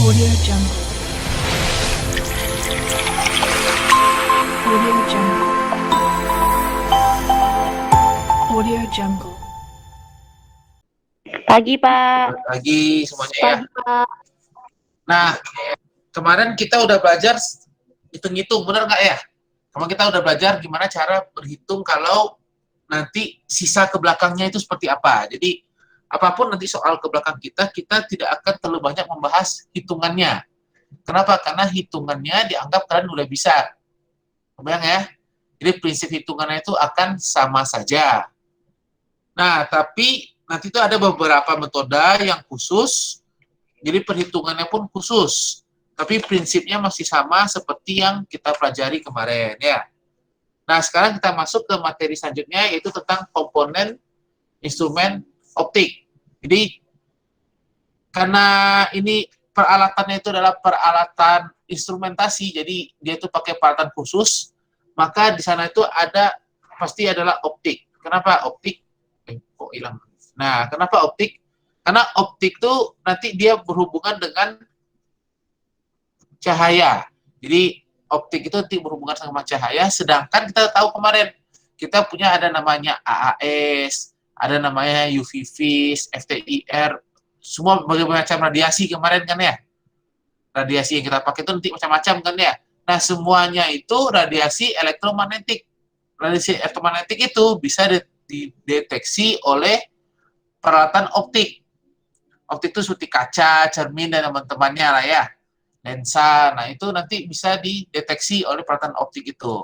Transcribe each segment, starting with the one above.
Audio Jungle. Audio Jungle. Audio Jungle. Pagi, Pak. Selamat pagi semuanya ya. Pagi, Pak. Nah, kemarin kita udah belajar hitung-hitung, bener nggak ya? Kemarin kita udah belajar gimana cara berhitung kalau nanti sisa ke belakangnya itu seperti apa. Jadi, apapun nanti soal ke belakang kita tidak akan terlalu banyak membahas hitungannya. Kenapa? Karena hitungannya dianggap kalian udah bisa. Kebayang ya? Jadi prinsip hitungannya itu akan sama saja. Nah, tapi nanti itu ada beberapa metode yang khusus, jadi perhitungannya pun khusus. Tapi prinsipnya masih sama seperti yang kita pelajari kemarin ya. Nah, sekarang kita masuk ke materi selanjutnya, yaitu tentang komponen instrumen optik. Jadi, karena ini peralatannya itu adalah peralatan instrumentasi, jadi dia itu pakai peralatan khusus, maka di sana itu ada, pasti adalah optik. Kenapa optik? Kok hilang? Nah, kenapa optik? Karena optik itu nanti dia berhubungan dengan cahaya. Jadi, optik itu nanti berhubungan sama cahaya, sedangkan kita tahu kemarin, kita punya ada namanya AAS, ada namanya UV vis, FTIR, semua berbagai macam radiasi kemarin kan ya. Radiasi yang kita pakai itu nanti macam-macam kan ya. Nah, semuanya itu radiasi elektromagnetik. Radiasi elektromagnetik itu bisa dideteksi oleh peralatan optik. Optik itu seperti kaca, cermin, dan teman-temannya lah ya. Lensa, nah itu nanti bisa dideteksi oleh peralatan optik itu.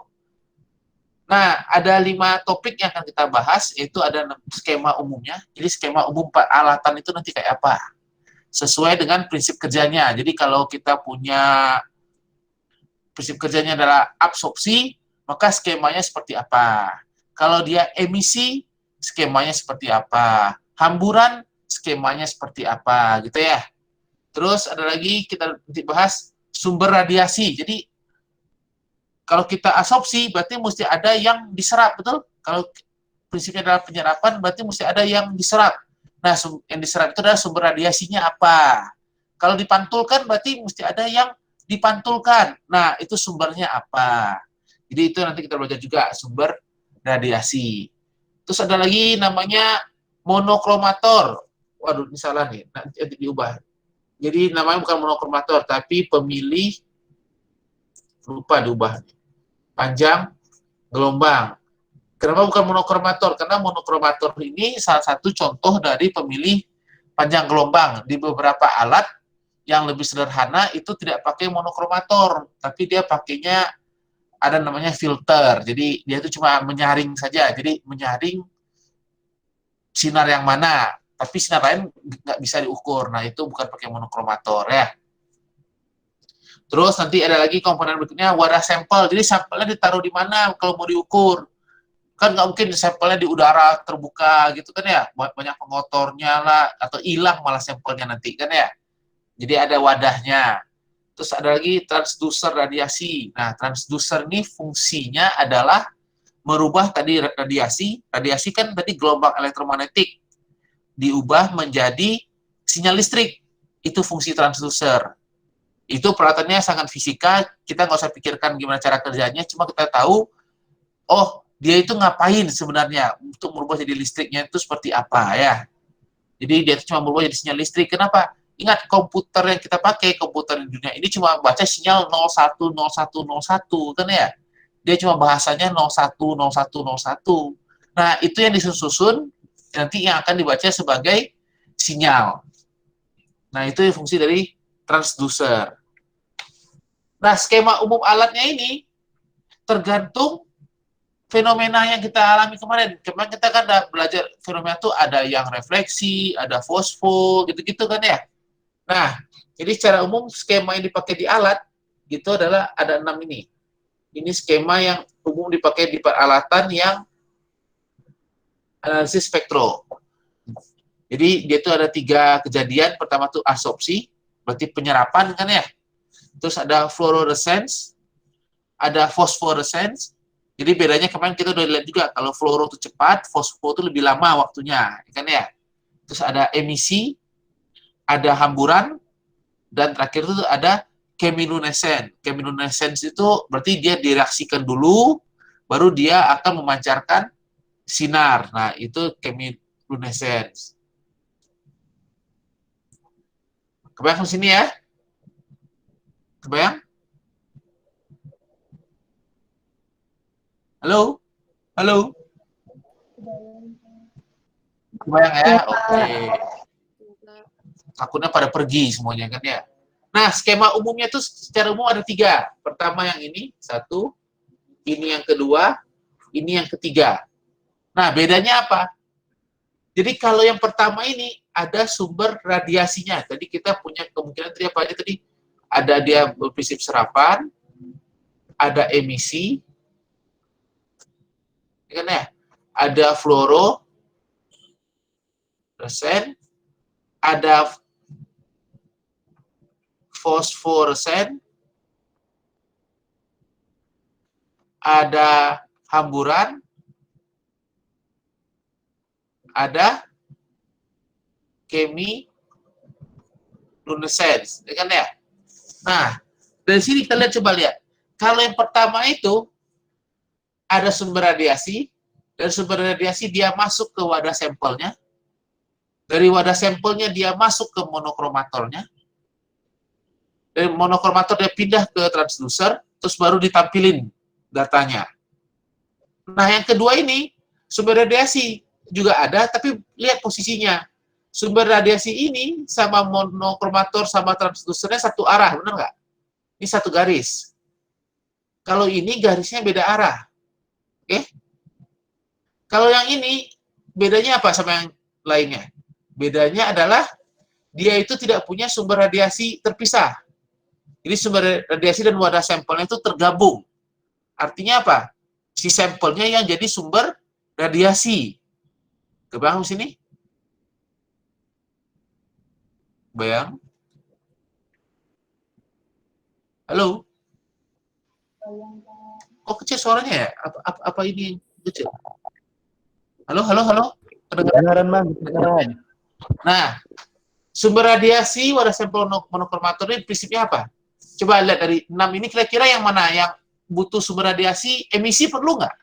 Nah, ada 5 topik yang akan kita bahas, yaitu ada skema umumnya. Jadi skema umum peralatan itu nanti kayak apa? Sesuai dengan prinsip kerjanya. Jadi kalau kita punya prinsip kerjanya adalah absorpsi, maka skemanya seperti apa? Kalau dia emisi, skemanya seperti apa? Hamburan, skemanya seperti apa? Gitu ya. Terus ada lagi kita nanti bahas sumber radiasi. Jadi kalau kita absorpsi, berarti mesti ada yang diserap, betul? Kalau prinsipnya adalah penyerapan, berarti mesti ada yang diserap. Nah, yang diserap itu adalah sumber radiasinya apa? Kalau dipantulkan, berarti mesti ada yang dipantulkan. Nah, itu sumbernya apa? Jadi itu nanti kita belajar juga, sumber radiasi. Terus ada lagi namanya monokromator. Waduh, ini salah nih, nanti diubah. Jadi namanya bukan monokromator, tapi pemilih, lupa diubah. Panjang gelombang. Kenapa bukan monokromator? Karena monokromator ini salah satu contoh dari pemilih panjang gelombang. Di beberapa alat yang lebih sederhana itu tidak pakai monokromator, tapi dia pakainya ada namanya filter. Jadi dia itu cuma menyaring saja. Jadi menyaring sinar yang mana, tapi sinar lain nggak bisa diukur. Nah, itu bukan pakai monokromator ya. Terus nanti ada lagi komponen berikutnya, wadah sampel. Jadi sampelnya ditaruh di mana kalau mau diukur? Kan nggak mungkin sampelnya di udara terbuka gitu kan ya. Banyak pengotornya lah, atau hilang malah sampelnya nanti kan ya. Jadi ada wadahnya. Terus ada lagi transducer radiasi. Nah, transducer ini fungsinya adalah merubah tadi radiasi. Radiasi kan tadi gelombang elektromagnetik. Diubah menjadi sinyal listrik. Itu fungsi transducer. Itu peralatannya sangat fisika, kita nggak usah pikirkan gimana cara kerjanya, cuma kita tahu, oh, dia itu ngapain sebenarnya untuk merubah jadi listriknya itu seperti apa ya. Jadi dia itu cuma merubah jadi sinyal listrik. Kenapa? Ingat, komputer yang kita pakai, komputer di dunia ini cuma baca sinyal 01, 01, 01, kan ya. Dia cuma bahasanya 01, 01, 01. Nah, itu yang disusun nanti yang akan dibaca sebagai sinyal. Nah, itu fungsi dari transducer. Nah, skema umum alatnya ini tergantung fenomena yang kita alami kemarin. Kemarin kita kan udah belajar fenomena itu ada yang refleksi, ada fosfo, gitu-gitu kan ya. Nah, jadi secara umum skema yang dipakai di alat itu adalah ada 6 ini. Ini skema yang umum dipakai di peralatan yang analisis spektro. Jadi dia itu ada 3 kejadian. Pertama itu absorpsi, berarti penyerapan kan ya. Terus ada fluorescence, ada phosphorescence. Jadi bedanya kemarin kita udah lihat juga, kalau fluoro itu cepat, fosfo itu lebih lama waktunya, kan ya. Terus ada emisi, ada hamburan, Dan terakhir itu ada chemiluminescence. Chemiluminescence itu berarti dia direaksikan dulu, baru dia akan memancarkan sinar. Nah, itu chemiluminescence. Kebayang sini ya? Kebayang? Halo? Halo? Kebayang ya? Oke. Takutnya pada pergi semuanya kan ya. Nah, skema umumnya itu secara umum ada 3. Pertama yang ini, 1. Ini yang kedua, ini yang ketiga. Nah, bedanya apa? Jadi kalau yang pertama ini ada sumber radiasinya. Jadi kita punya kemungkinan tadi apa aja tadi? Ada dia prinsip serapan, ada emisi, kan ya? Ada fluoresen, ada fosforesen, ada hamburan, ada chemiluminescence, kan ya? Nah, dari sini kita lihat, coba lihat. Kalau yang pertama itu ada sumber radiasi, dan sumber radiasi dia masuk ke wadah sampelnya. Dari wadah sampelnya dia masuk ke monokromatornya. Dari monokromator dia pindah ke transducer, terus baru ditampilin datanya. Nah, yang kedua ini sumber radiasi juga ada, tapi lihat posisinya. Sumber radiasi ini sama monokromator sama transducernya satu arah, benar nggak? Ini satu garis. Kalau ini garisnya beda arah. Oke? Kalau yang ini bedanya apa sama yang lainnya? Bedanya adalah dia itu tidak punya sumber radiasi terpisah. Jadi sumber radiasi dan wadah sampelnya itu tergabung. Artinya apa? Si sampelnya yang jadi sumber radiasi. Kebayang sini? Bayang? Halo? Kok kecil suaranya ya? Apa ini kecil? Halo, halo, halo? Kedengaran, Bang. Kedengaran. Nah, sumber radiasi wadah sampel monokromator ini prinsipnya apa? Coba lihat dari 6 ini kira-kira yang mana yang butuh sumber radiasi, emisi perlu nggak?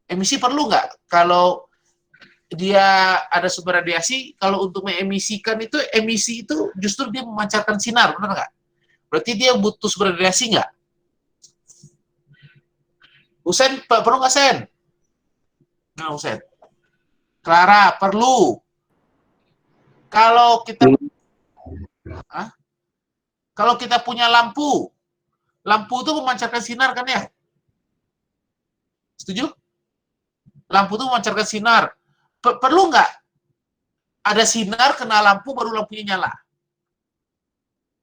Emisi perlu nggak? Kalau dia ada sumber radiasi, kalau untuk mengemisikan itu, emisi itu justru dia memancarkan sinar, benar nggak? Berarti dia butuh sumber radiasi nggak? Usen, perlu nggak, Sen? Nah, Usen. Clara, perlu. Kalau kita kalau kita punya lampu itu memancarkan sinar kan ya? Setuju? Lampu itu memancarkan sinar. Perlu nggak ada sinar kena lampu baru lampunya nyala?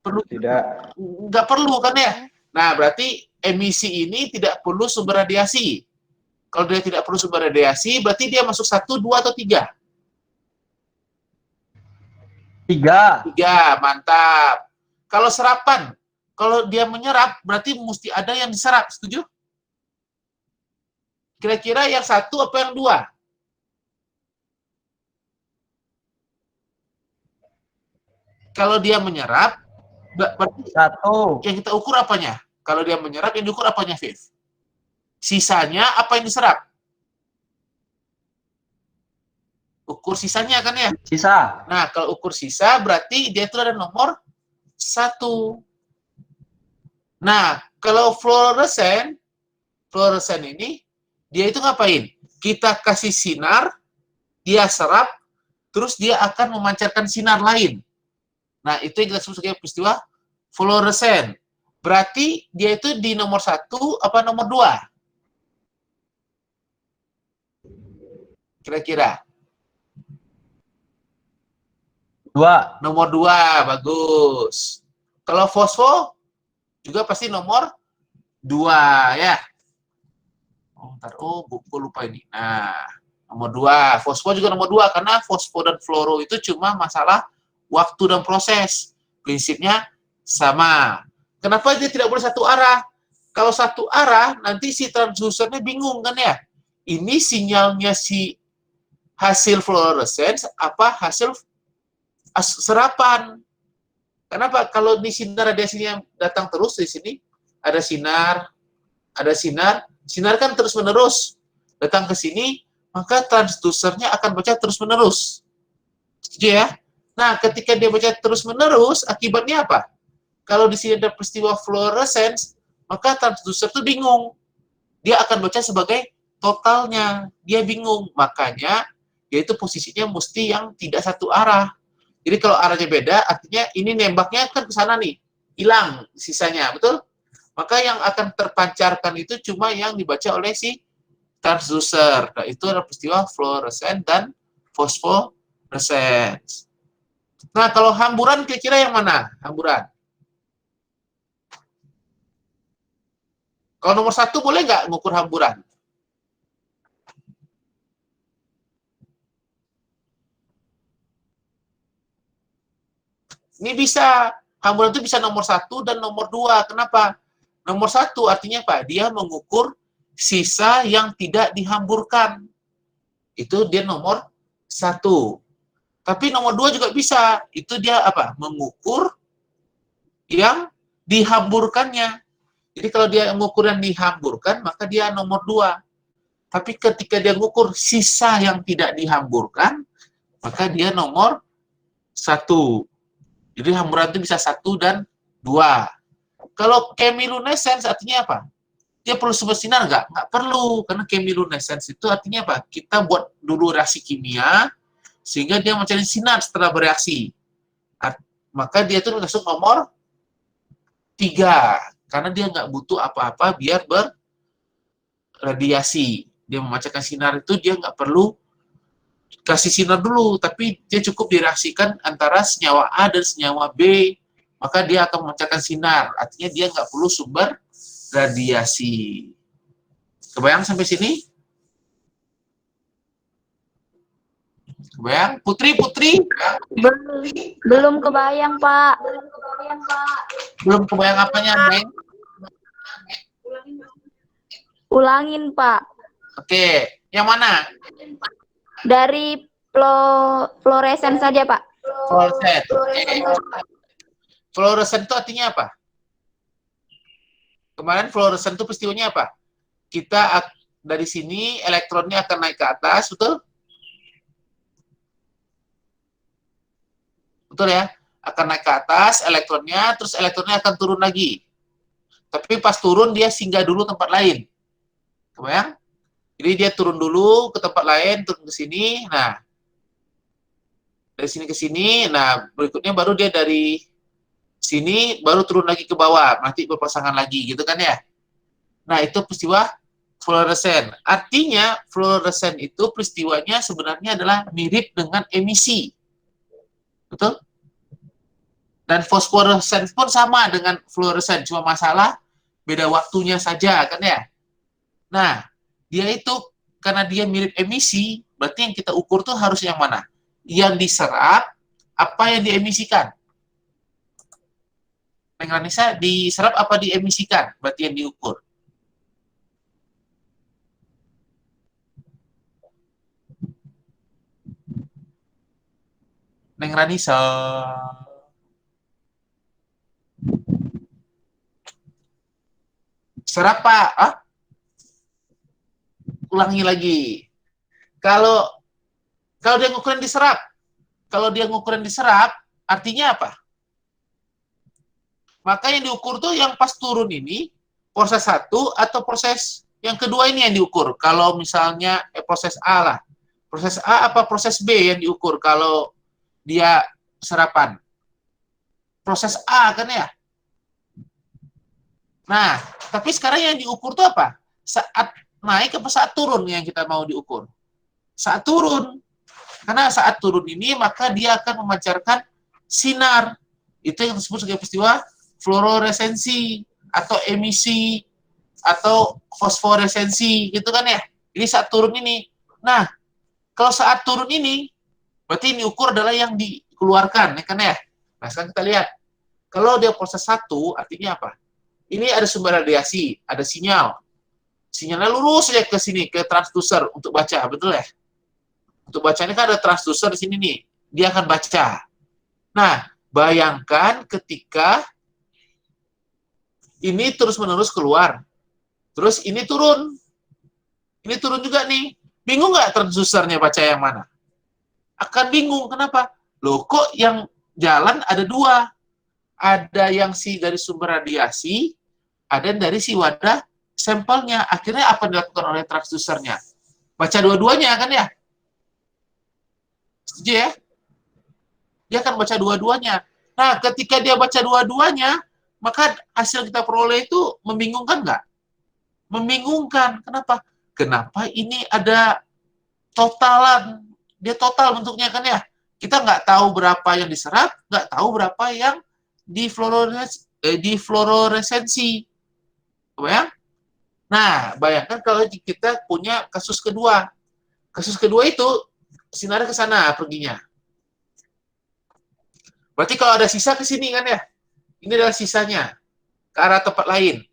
Perlu? Tidak. Nggak perlu kan ya? Nah, berarti emisi ini tidak perlu sumber radiasi. Kalau dia tidak perlu sumber radiasi, berarti dia masuk 1, 2, atau 3? 3. 3, mantap. Kalau serapan, kalau dia menyerap, berarti mesti ada yang diserap, setuju? Kira-kira yang 1 apa yang 2? Kalau dia menyerap, berarti 1. yang kita ukur apanya? Kalau dia menyerap, yang diukur apanya, Viv? Sisanya apa yang diserap? Ukur sisanya kan ya? Sisa. Nah, kalau ukur sisa, berarti dia itu ada nomor 1. Nah, kalau fluoresen ini, dia itu ngapain? Kita kasih sinar, dia serap, terus dia akan memancarkan sinar lain. Nah, itu yang kita sebut sebagai peristiwa fluoresen. Berarti dia itu di nomor 1 apa nomor 2? Kira-kira? 2. Nomor 2, bagus. Kalau fosfo, juga pasti nomor 2, ya. Buku lupa ini. Nah, nomor 2. Fosfo juga nomor 2, karena fosfo dan fluoro itu cuma masalah waktu dan proses. Prinsipnya sama. Kenapa dia tidak boleh satu arah? Kalau satu arah, nanti si transducernya bingung kan ya? Ini sinyalnya si hasil fluorescence apa hasil serapan. Kenapa? Kalau di sinar radiasinya datang terus di sini, ada sinar, sinar kan terus-menerus datang ke sini, maka transdusernya akan baca terus-menerus. Setuju ya? Nah, ketika dia baca terus-menerus, akibatnya apa? Kalau di sini ada peristiwa fluorescence, maka transducer itu bingung. Dia akan baca sebagai totalnya. Dia bingung. Makanya, yaitu posisinya mesti yang tidak satu arah. Jadi kalau arahnya beda, artinya ini nembaknya kan ke sana nih. Hilang sisanya, betul? Maka yang akan terpancarkan itu cuma yang dibaca oleh si transducer. Nah, itu adalah peristiwa fluorescent dan phosphorescence. Nah, kalau hamburan kira-kira yang mana? Hamburan. Kalau nomor 1 boleh nggak ngukur hamburan? Ini bisa. Hamburan itu bisa nomor 1 dan nomor 2. Kenapa? Nomor 1 artinya apa? Dia mengukur sisa yang tidak dihamburkan. Itu dia nomor 1. Tapi nomor 2 juga bisa. Itu dia apa? Mengukur yang dihamburkannya. Jadi kalau dia mengukur yang dihamburkan, maka dia nomor 2. Tapi ketika dia mengukur sisa yang tidak dihamburkan, maka dia nomor 1. Jadi hamburan itu bisa 1 dan 2. Kalau chemiluminescence artinya apa? Dia perlu sumber sinar nggak? Nggak perlu, karena chemiluminescence itu artinya apa? Kita buat dulu reaksi kimia, sehingga dia mencari sinar setelah bereaksi. Maka dia itu masuk nomor 3. Karena dia nggak butuh apa-apa biar berradiasi. Dia memancarkan sinar itu, dia nggak perlu kasih sinar dulu, tapi dia cukup direaksikan antara senyawa A dan senyawa B, maka dia akan memancarkan sinar. Artinya dia nggak perlu sumber radiasi. Kebayang sampai sini? Kebayang? Putri? Belum kebayang, Pak. Belum kebayang apanya, Neng? Ulangin, Pak. Oke, yang mana? Dari fluoresen saja, Pak. Fluorescent. Fluorescent itu artinya apa? Kemarin fluorescent itu peristiwanya apa? Kita dari sini elektronnya akan naik ke atas, betul? Betul ya? Akan naik ke atas elektronnya, terus elektronnya akan turun lagi. Tapi pas turun dia singgah dulu tempat lain. Kebayang? Jadi dia turun dulu ke tempat lain, turun ke sini. Nah, dari sini ke sini. Nah, berikutnya baru dia dari sini baru turun lagi ke bawah, nanti berpasangan lagi, gitu kan ya? Nah, itu peristiwa fluoresen. Artinya, fluoresen itu peristiwanya sebenarnya adalah mirip dengan emisi. Betul? Dan fosforesen pun sama dengan fluoresen, cuma masalah beda waktunya saja, kan ya? Nah, dia itu, karena dia mirip emisi, berarti yang kita ukur tuh harus yang mana? Yang diserap, apa yang diemisikan? Neng Ranisa, diserap apa diemisikan? Berarti yang diukur. Neng Ranisa. Serap, Pak. Ah? Ulangi lagi. Kalau dia ngukurin diserap, artinya apa? Maka yang diukur tuh yang pas turun ini, proses 1 atau proses yang kedua ini yang diukur. Kalau misalnya proses A lah. Proses A apa proses B yang diukur kalau dia serapan? Proses A kan ya? Nah, tapi sekarang yang diukur tuh apa? Saat naik apa saat turun yang kita mau diukur? Saat turun. Karena saat turun ini maka dia akan memancarkan sinar. Itu yang disebut sebagai peristiwa fluoresensi atau emisi atau fosforesensi gitu kan ya. Jadi saat turun ini. Nah, kalau saat turun ini berarti ini ukur adalah yang dikeluarkan ya kan ya. Nah, sekarang kita lihat. Kalau dia proses 1 artinya apa? Ini ada sumber radiasi, ada sinyal. Sinyalnya lurus saja ke sini, ke transducer untuk baca, betul ya? Untuk bacanya kan ada transducer di sini nih. Dia akan baca. Nah, bayangkan ketika ini terus-menerus keluar. Terus ini turun. Ini turun juga nih. Bingung nggak transducernya baca yang mana? Akan bingung. Kenapa? Loh, kok yang jalan ada dua. Ada yang dari sumber radiasi, ada dari si wadah sampelnya. Akhirnya apa yang dilakukan oleh transducernya? Baca dua-duanya kan ya? Setuju ya? Dia akan baca dua-duanya. Nah, ketika dia baca dua-duanya, maka hasil kita peroleh itu membingungkan nggak? Membingungkan. Kenapa? Kenapa ini ada totalan? Dia total bentuknya kan ya? Kita nggak tahu berapa yang diserap, nggak tahu berapa yang di fluoresensi. Bayang? Nah, bayangkan kalau kita punya kasus kedua. Kasus kedua itu sinar ke sana perginya. Berarti kalau ada sisa ke sini kan ya? Ini adalah sisanya ke arah tempat lain.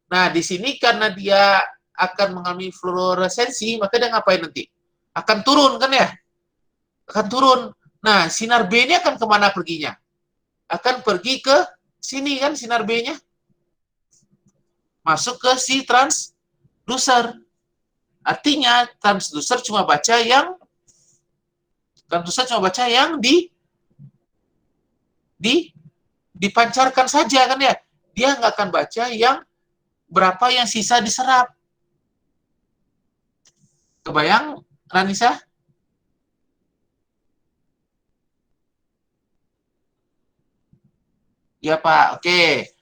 Nah, di sini karena dia akan mengalami fluoresensi, maka dia ngapain nanti? Akan turun kan ya? Akan turun. Nah, sinar B ini akan kemana perginya? Akan pergi ke sini kan sinar B-nya. Masuk ke si transducer. Artinya transducer cuma baca yang dipancarkan saja kan ya. Dia nggak akan baca yang berapa yang sisa diserap. Kebayang, Ranisa? Ya Pak, oke.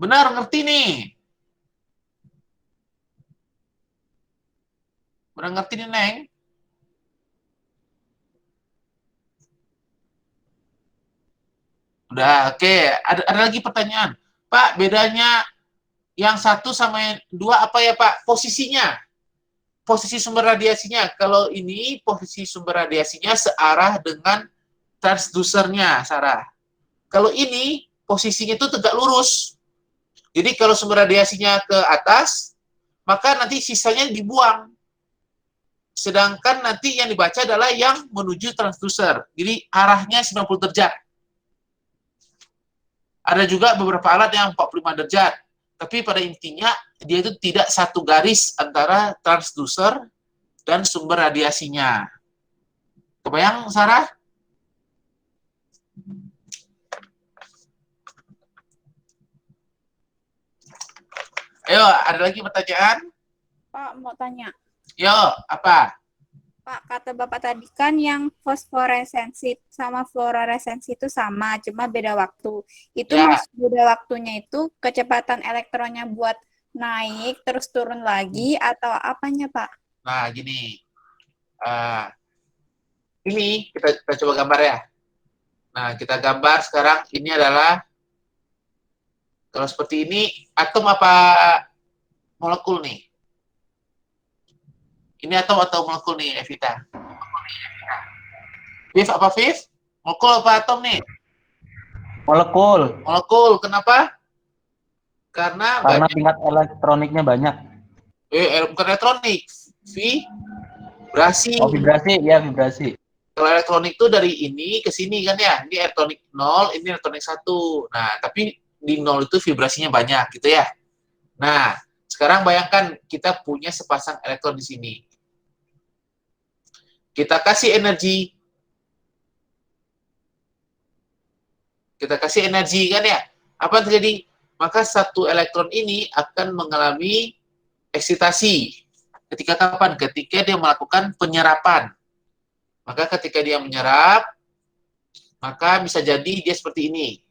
Benar, ngerti nih. Benar ngerti nih, Neng? Udah, oke. Ada lagi pertanyaan. Pak, bedanya yang satu sama yang dua apa ya Pak? Posisinya. Posisi sumber radiasinya. Kalau ini posisi sumber radiasinya searah dengan transducernya, Sarah. Kalau ini posisinya itu tegak lurus. Jadi kalau sumber radiasinya ke atas, maka nanti sisanya dibuang. Sedangkan nanti yang dibaca adalah yang menuju transducer. Jadi arahnya 90 derajat. Ada juga beberapa alat yang 45 derajat. Tapi pada intinya dia itu tidak satu garis antara transducer dan sumber radiasinya. Kebayang, Sarah? Ayo, ada lagi pertanyaan? Pak, mau tanya. Yo, apa? Pak, kata Bapak tadi kan yang fosforesensi sama fluoresensi itu sama, cuma beda waktu. Itu Ya. maksud beda waktunya itu kecepatan elektronnya buat naik terus turun lagi atau apanya, Pak? Nah, gini. Ini kita coba gambar ya. Nah, kita gambar sekarang ini adalah kalau seperti ini atom apa molekul nih? Ini atom atau molekul nih, Evita? Viv apa Viv? Molekul apa atom nih? Molekul. Molekul. Kenapa? Karena Karena tingkat elektroniknya banyak. bukan elektronik, vibrasi. Oh, vibrasi, ya vibrasi. Kalau elektronik itu dari ini ke sini kan ya. Ini elektronik 0, ini elektronik 1. Nah, tapi di 0 itu vibrasinya banyak gitu ya. Nah, sekarang bayangkan kita punya sepasang elektron di sini. Kita kasih energi. Kita kasih energi kan ya. Apa yang terjadi? Maka satu elektron ini akan mengalami eksitasi. Ketika kapan? Ketika dia melakukan penyerapan. Maka ketika dia menyerap, maka bisa jadi dia seperti ini.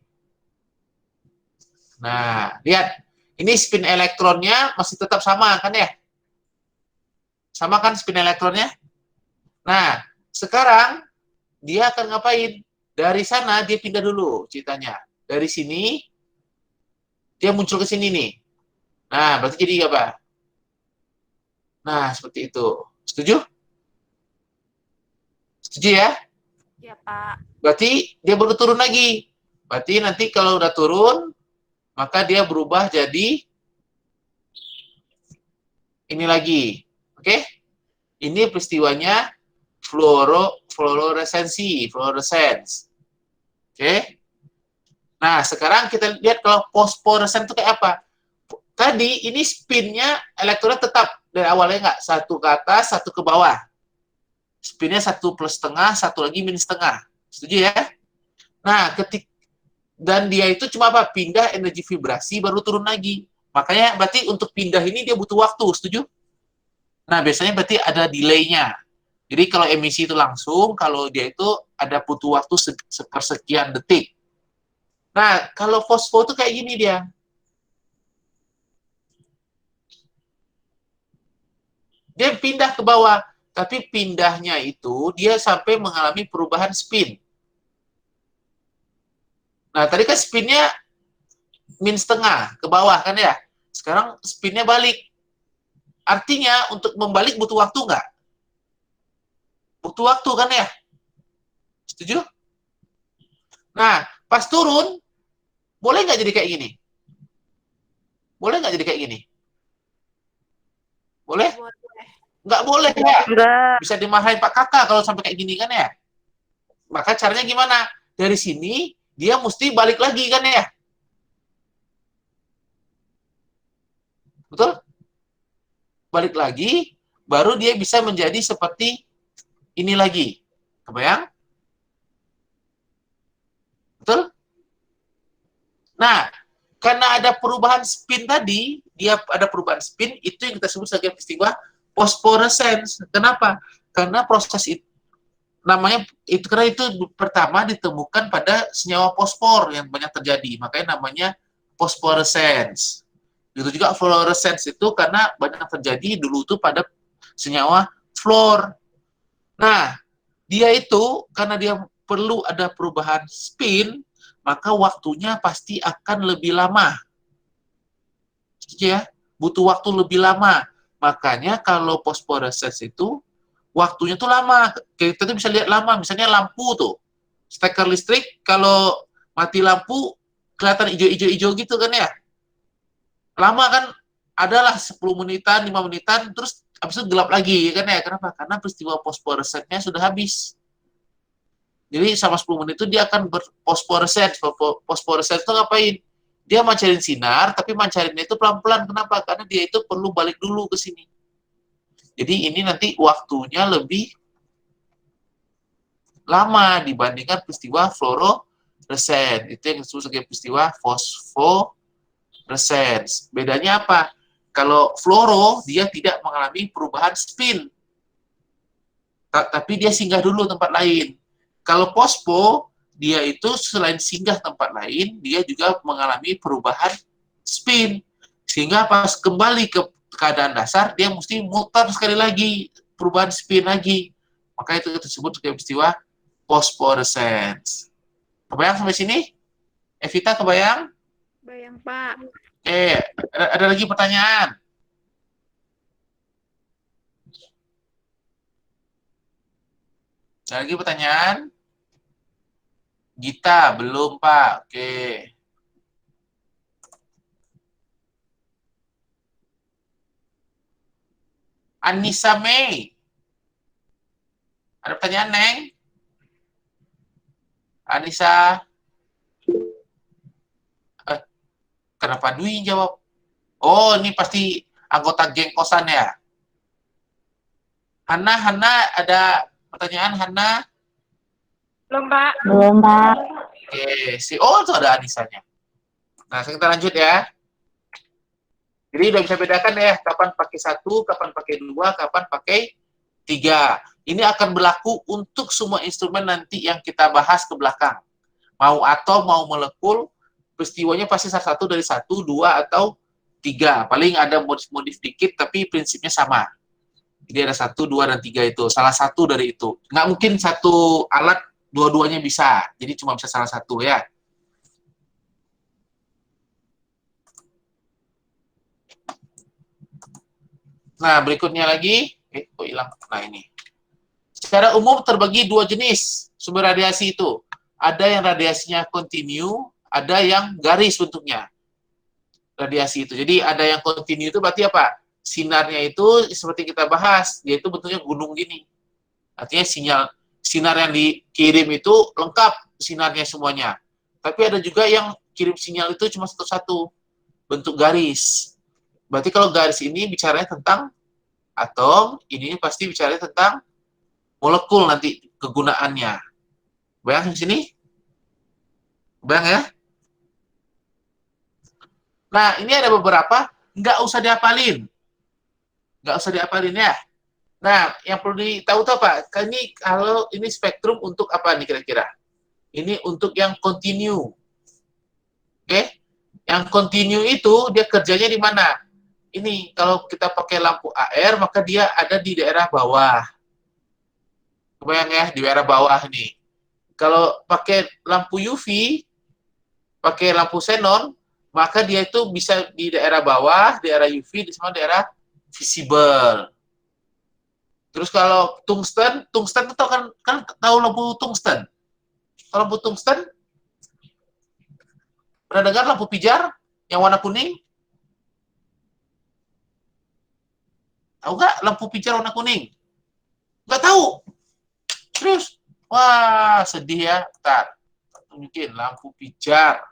Nah, lihat. Ini spin elektronnya masih tetap sama, kan ya? Sama kan spin elektronnya? Nah, sekarang dia akan ngapain? Dari sana dia pindah dulu ceritanya. Dari sini, dia muncul ke sini nih. Nah, berarti jadi apa? Nah, seperti itu. Setuju? Setuju ya? Ya, Pak. Berarti dia baru turun lagi. Berarti nanti kalau udah turun, maka dia berubah jadi ini lagi. Oke? Ini peristiwanya fluoresensi, fluorescence. Oke. Nah, sekarang kita lihat kalau fosforesen itu kayak apa. Tadi ini spinnya elektronnya tetap dari awalnya nggak, satu ke atas, satu ke bawah. Spinnya 1 plus setengah, satu lagi minus setengah. Setuju ya? Nah, dan dia itu cuma apa? Pindah energi vibrasi baru turun lagi. Makanya berarti untuk pindah ini dia butuh waktu, setuju? Nah, biasanya berarti ada delay-nya. Jadi kalau emisi itu langsung, kalau dia itu ada butuh waktu sepersekian detik. Nah, kalau fosfo itu kayak gini dia. Dia pindah ke bawah, tapi pindahnya itu dia sampai mengalami perubahan spin. Nah, tadi kan spinnya min setengah ke bawah kan ya. Sekarang spinnya balik. Artinya untuk membalik butuh waktu nggak? Butuh waktu kan ya? Setuju? Nah, pas turun, boleh nggak jadi kayak gini? Boleh nggak jadi kayak gini? Boleh? Nggak boleh ya? Enggak. Bisa dimarahin Pak Kakak kalau sampai kayak gini kan ya? Maka caranya gimana? Dari sini, dia mesti balik lagi kan ya? Betul? Balik lagi, baru dia bisa menjadi seperti ini lagi. Kebayang? Betul? Nah, karena ada perubahan spin tadi, dia ada perubahan spin, itu yang kita sebut sebagai peristiwa phosphorescence. Kenapa? Karena proses itu namanya itu karena itu pertama ditemukan pada senyawa fosfor yang banyak terjadi, makanya namanya phosphorescence. Itu juga fluorescence itu karena banyak terjadi dulu itu pada senyawa fluor. Nah, dia itu karena dia perlu ada perubahan spin, maka waktunya pasti akan lebih lama. Ya, butuh waktu lebih lama. Makanya kalau phosphorescence itu waktunya tuh lama. Kita tuh bisa lihat lama, misalnya lampu tuh. Steker listrik kalau mati lampu kelihatan hijau-hijau gitu kan ya. Lama kan, adalah 10 menitan, 5 menitan, terus habis itu gelap lagi kan ya. Kenapa? Karena peristiwa fosforescennya sudah habis. Jadi sama 10 menit itu dia akan berfosforescence. Fosforescence itu ngapain? Dia mancarin sinar, tapi mancarinnya itu pelan-pelan. Kenapa? Karena dia itu perlu balik dulu ke sini. Jadi ini nanti waktunya lebih lama dibandingkan peristiwa fluorescence. Itu yang disebut sebagai peristiwa fosforescence. Bedanya apa? Kalau fluoro, dia tidak mengalami perubahan spin. Tapi dia singgah dulu tempat lain. Kalau fosfo, dia itu selain singgah tempat lain, dia juga mengalami perubahan spin. Sehingga pas kembali ke keadaan dasar, dia mesti muter sekali lagi, perubahan spin lagi. Maka itu disebut sebagai peristiwa phosphorescence. Kebayang sampai sini? Evita, kebayang? Bayang, Pak. Ada lagi pertanyaan? Ada lagi pertanyaan? Gita, belum Pak. Oke. Anissa May. Ada pertanyaan, Neng? Anissa? Kenapa Dwi jawab? Oh, ini pasti anggota geng kosan ya? Hana, ada pertanyaan, Hana? Belum, Pak. Belum, Pak. Oke, oh itu ada Anisanya. Nah, kita lanjut ya. Jadi udah bisa bedakan ya, kapan pakai 1, kapan pakai 2, kapan pakai 3. Ini akan berlaku untuk semua instrumen nanti yang kita bahas ke belakang. Mau atom, mau molekul, peristiwanya pasti salah satu dari 1, 2, atau 3. Paling ada modif-modif dikit, tapi prinsipnya sama. Jadi ada 1, 2, dan 3 itu. Salah satu dari itu. Nggak mungkin satu alat dua-duanya bisa. Jadi cuma bisa salah satu ya. Nah, berikutnya lagi. Kok hilang? Nah, ini. Secara umum terbagi 2 jenis sumber radiasi itu. Ada yang radiasinya kontinu, ada yang garis bentuknya. Radiasi itu. Jadi ada yang kontinu itu berarti apa? Sinarnya itu seperti kita bahas, yaitu bentuknya gunung gini. Artinya sinar yang dikirim itu lengkap sinarnya semuanya. Tapi ada juga yang kirim sinyal itu cuma satu-satu, bentuk garis. Berarti kalau garis ini bicaranya tentang atom, ini pasti bicaranya tentang molekul nanti kegunaannya. Bayang di sini? Bayang ya? Nah, ini ada beberapa, nggak usah dihafalin. Nggak usah dihafalin ya. Nah, yang perlu ditahu tuh apa? Ini kalau ini spektrum untuk apa nih kira-kira? Ini untuk yang continue. Oke? Yang continue itu dia kerjanya di mana? Ini kalau kita pakai lampu AR maka dia ada di daerah bawah. Kebayang ya, di daerah bawah nih. Kalau pakai lampu UV, pakai lampu xenon, maka dia itu bisa di daerah bawah, daerah UV, di sama daerah visible. Terus kalau tungsten itu kan tahu lampu tungsten. Kalau lampu tungsten, pernah dengar lampu pijar yang warna kuning? Tahu nggak lampu pijar warna kuning? Nggak tahu. Terus, wah sedih ya. Bentar, tunjukin lampu pijar.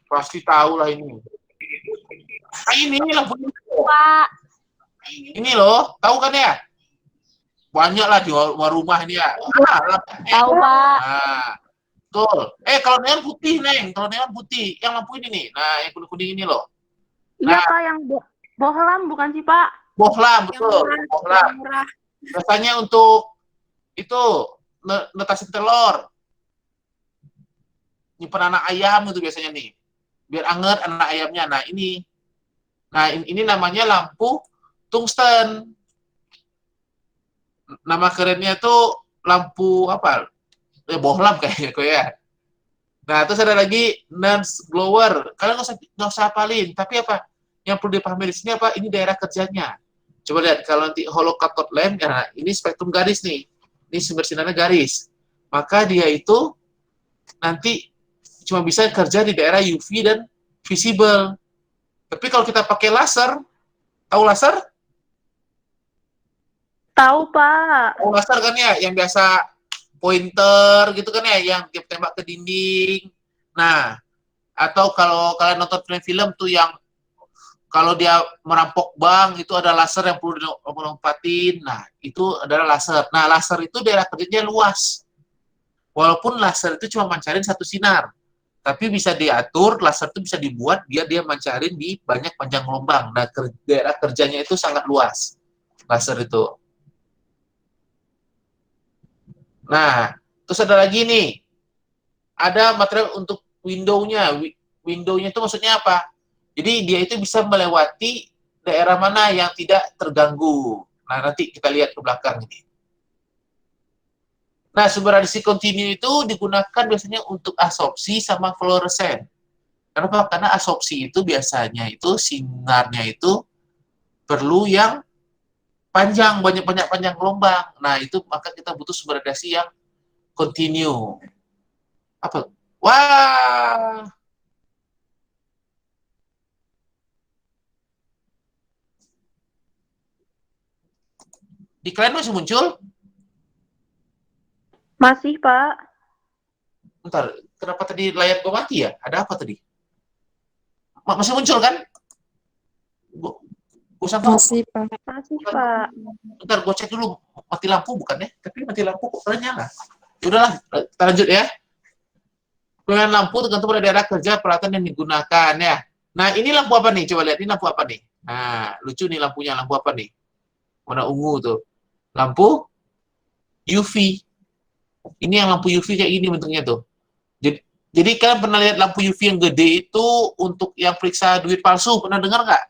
Pasti tahu lah ini. Nah, ini lampu Pak. ini loh, tahu kan ya? Banyak lah di rumah ini ya. Tahu, Pak. Nah, betul. Kalau neon putih, Neng. Kalau neon putih. Yang lampu ini nih. Nah, yang kuning-kuning ini loh. Iya, Nah. Pak, yang bohlam bukan sih, Pak? Bohlam, betul. Bohlam. Yang murah. Biasanya untuk itu, netasi telur. Nyimpen anak ayam itu biasanya nih. Biar anget anak ayamnya. Nah, ini. Nah, ini namanya lampu tungsten. Nama kerennya tuh lampu apa? Bohlam kayaknya kok ya. Nah, terus ada lagi nance glower. Kalian nggak usah hafalin, tapi apa? Yang perlu dipahami di sini apa? Ini daerah kerjanya. Coba lihat kalau nanti hollow cathode lamp, ya, ini spektrum garis nih. Ini sumber sinarnya garis. Maka dia itu nanti cuma bisa kerja di daerah UV dan visible. Tapi kalau kita pakai laser, tahu laser? Tahu, Pak. Tahu laser kan ya, yang biasa pointer gitu kan ya, yang tembak ke dinding. Nah, atau kalau kalian nonton film-film tuh yang kalau dia merampok bank itu ada laser yang perlu dilompatin. Nah, itu adalah laser. Nah, laser itu daerah kerjanya luas. Walaupun laser itu cuma mancarin satu sinar, tapi bisa diatur, laser itu bisa dibuat biar dia mancarin di banyak panjang gelombang. Nah, daerah kerjanya itu sangat luas, laser itu. Nah, terus ada lagi nih, ada material untuk window-nya. Window-nya itu maksudnya apa? Jadi dia itu bisa melewati daerah mana yang tidak terganggu. Nah, nanti kita lihat ke belakang ini. Nah, sumber radiasi kontinu itu digunakan biasanya untuk absorpsi sama fluoresen. Kenapa? Karena absorpsi itu biasanya itu sinarnya itu perlu yang panjang, banyak panjang gelombang. Nah, itu maka kita butuh sumber radiasi yang kontinu. Apa? Wah! Di kalian masih muncul? Masih, Pak. Bentar, kenapa tadi layar gua mati ya? Ada apa tadi? Masih muncul kan? Masih, Pak. Masih, Pak. Bentar, gue cek dulu. Mati lampu bukan ya? Tapi mati lampu kok kalian nyala. Ya udahlah, kita lanjut ya. Penggunaan lampu tergantung pada daerah kerja peralatan yang digunakan ya. Nah, ini lampu apa nih? Coba lihat, ini lampu apa nih? Nah, lucu nih lampunya. Lampu apa nih? Warna ungu tuh. Lampu UV. Ini yang lampu UV kayak gini bentuknya tuh. Jadi kalian pernah lihat lampu UV yang gede itu untuk yang periksa duit palsu? Pernah dengar nggak?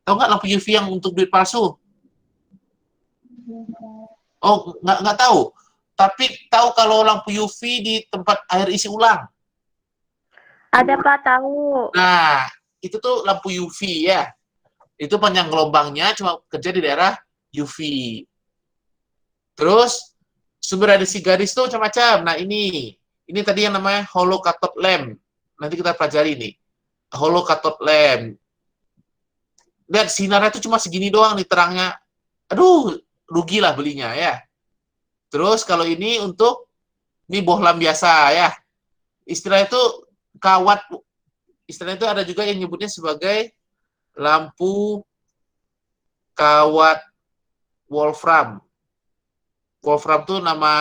Tahu nggak lampu UV yang untuk duit palsu? Oh, nggak tahu. Tapi tahu kalau lampu UV di tempat air isi ulang? Ada, Pak, tahu. Nah, itu tuh lampu UV ya. Itu panjang gelombangnya cuma kerja di daerah UV. Terus sumber radiasi garis itu macam-macam. Nah, ini tadi yang namanya hollow cathode lamp. Nanti kita pelajari nih. Hollow cathode lamp. lihat sinarnya itu cuma segini doang nih terangnya. Aduh, rugilah belinya ya. Terus kalau ini untuk ini bohlam biasa ya. Istilah itu kawat, istilah itu ada juga yang nyebutnya sebagai lampu kawat Wolfram. Wolfram tuh nama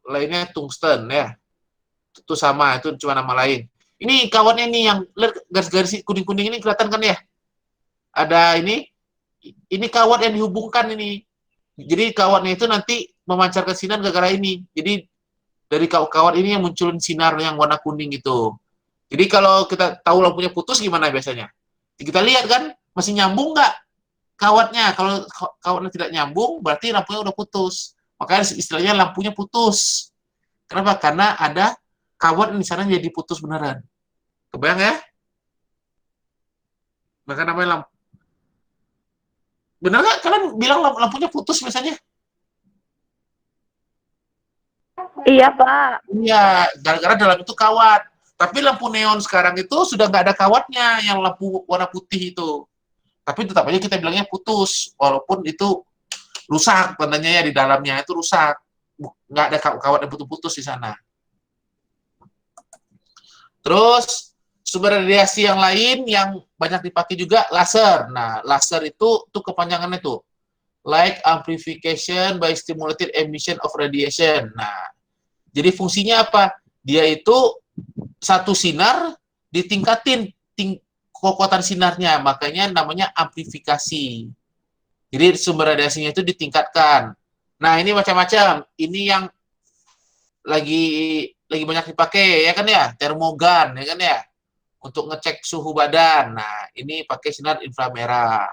lainnya tungsten ya. Itu sama, itu cuma nama lain. Ini kawatnya nih yang lihat garis-garis kuning-kuning ini kelihatan kan ya? Ada ini kawat yang dihubungkan ini. Jadi kawatnya itu nanti memancarkan sinar gara-gara ini. Jadi dari kawat ini yang munculin sinar yang warna kuning itu. Jadi kalau kita tahu lampunya putus gimana biasanya? Kita lihat kan, masih nyambung nggak kawatnya? Kalau kawatnya tidak nyambung, berarti lampunya udah putus. Makanya istilahnya lampunya putus. Kenapa? Karena ada kawat di sana jadi putus beneran. Kebayang ya? Maka namanya lampu. Bener nggak? Kalian bilang lampunya putus biasanya? Iya, Pak. Iya, gara-gara dalam itu kawat. Tapi lampu neon sekarang itu sudah nggak ada kawatnya, yang lampu warna putih itu. Tapi tetap aja kita bilangnya putus, walaupun itu rusak, tandanya ya di dalamnya itu rusak. Nggak ada kawat yang putus-putus di sana. Terus, sumber radiasi yang lain yang banyak dipakai juga laser. Nah, laser itu tuh kepanjangannya tuh. Light amplification by stimulated emission of radiation. Nah, jadi fungsinya apa? Dia itu satu sinar ditingkatin kekuatan sinarnya, makanya namanya amplifikasi. Jadi sumber radiasinya itu ditingkatkan. Nah, ini macam-macam. Ini yang lagi banyak dipakai ya kan ya, termogan ya kan ya, untuk ngecek suhu badan. Nah, ini pakai sinar inframerah.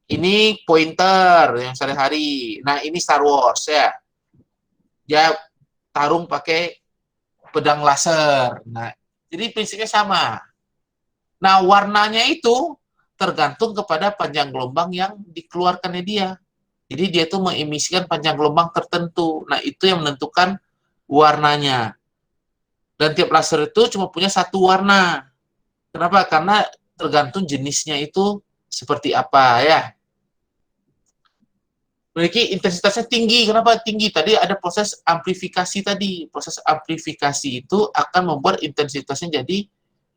Ini pointer yang sehari-hari. Nah, ini Star Wars ya. Dia tarung pakai pedang laser. Nah, jadi prinsipnya sama. Nah, warnanya itu tergantung kepada panjang gelombang yang dikeluarkannya dia. Jadi dia tuh mengemisikan panjang gelombang tertentu. Nah, itu yang menentukan warnanya. Dan tiap laser itu cuma punya satu warna. Kenapa? Karena tergantung jenisnya itu seperti apa ya. Memiliki intensitasnya tinggi. Kenapa tinggi? Tadi ada proses amplifikasi tadi. Proses amplifikasi itu akan membuat intensitasnya jadi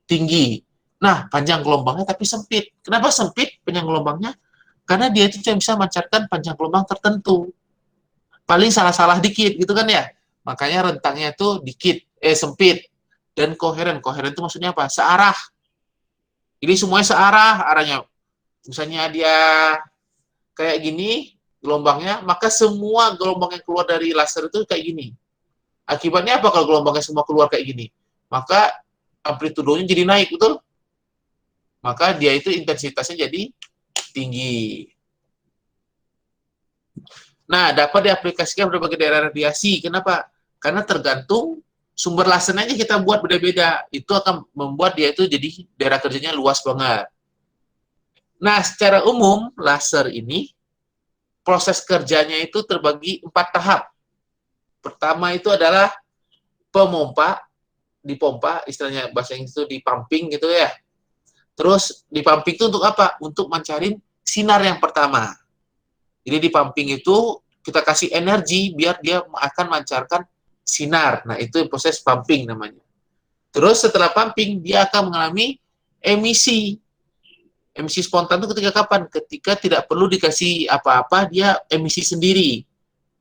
tinggi. Nah, panjang gelombangnya tapi sempit. Kenapa sempit panjang gelombangnya? Karena dia itu cuma bisa memancarkan panjang gelombang tertentu. Paling salah-salah dikit gitu kan ya. Makanya rentangnya itu dikit, sempit. Dan koheren. Koheren itu maksudnya apa? Searah. Jadi semuanya searah arahnya. Misalnya dia kayak gini gelombangnya, maka semua gelombang yang keluar dari laser itu kayak gini. Akibatnya apa kalau gelombangnya semua keluar kayak gini? Maka amplitudonya jadi naik, betul? Maka dia itu intensitasnya jadi tinggi. Nah, dapat diaplikasikan berbagai daerah radiasi. Kenapa? Karena tergantung sumber lasernya kita buat beda-beda. Itu akan membuat dia itu jadi daerah kerjanya luas banget. Nah, secara umum, laser ini, proses kerjanya itu terbagi 4 tahap. Pertama itu adalah pemompa, dipompa, istilahnya bahasa Inggris itu dipumping gitu ya. Terus dipumping itu untuk apa? Untuk mancarin sinar yang pertama. Jadi dipumping itu kita kasih energi biar dia akan mancarkan sinar. Nah, itu proses pumping namanya. Terus setelah pumping, dia akan mengalami emisi. Emisi spontan itu ketika kapan? Ketika tidak perlu dikasih apa-apa, dia emisi sendiri.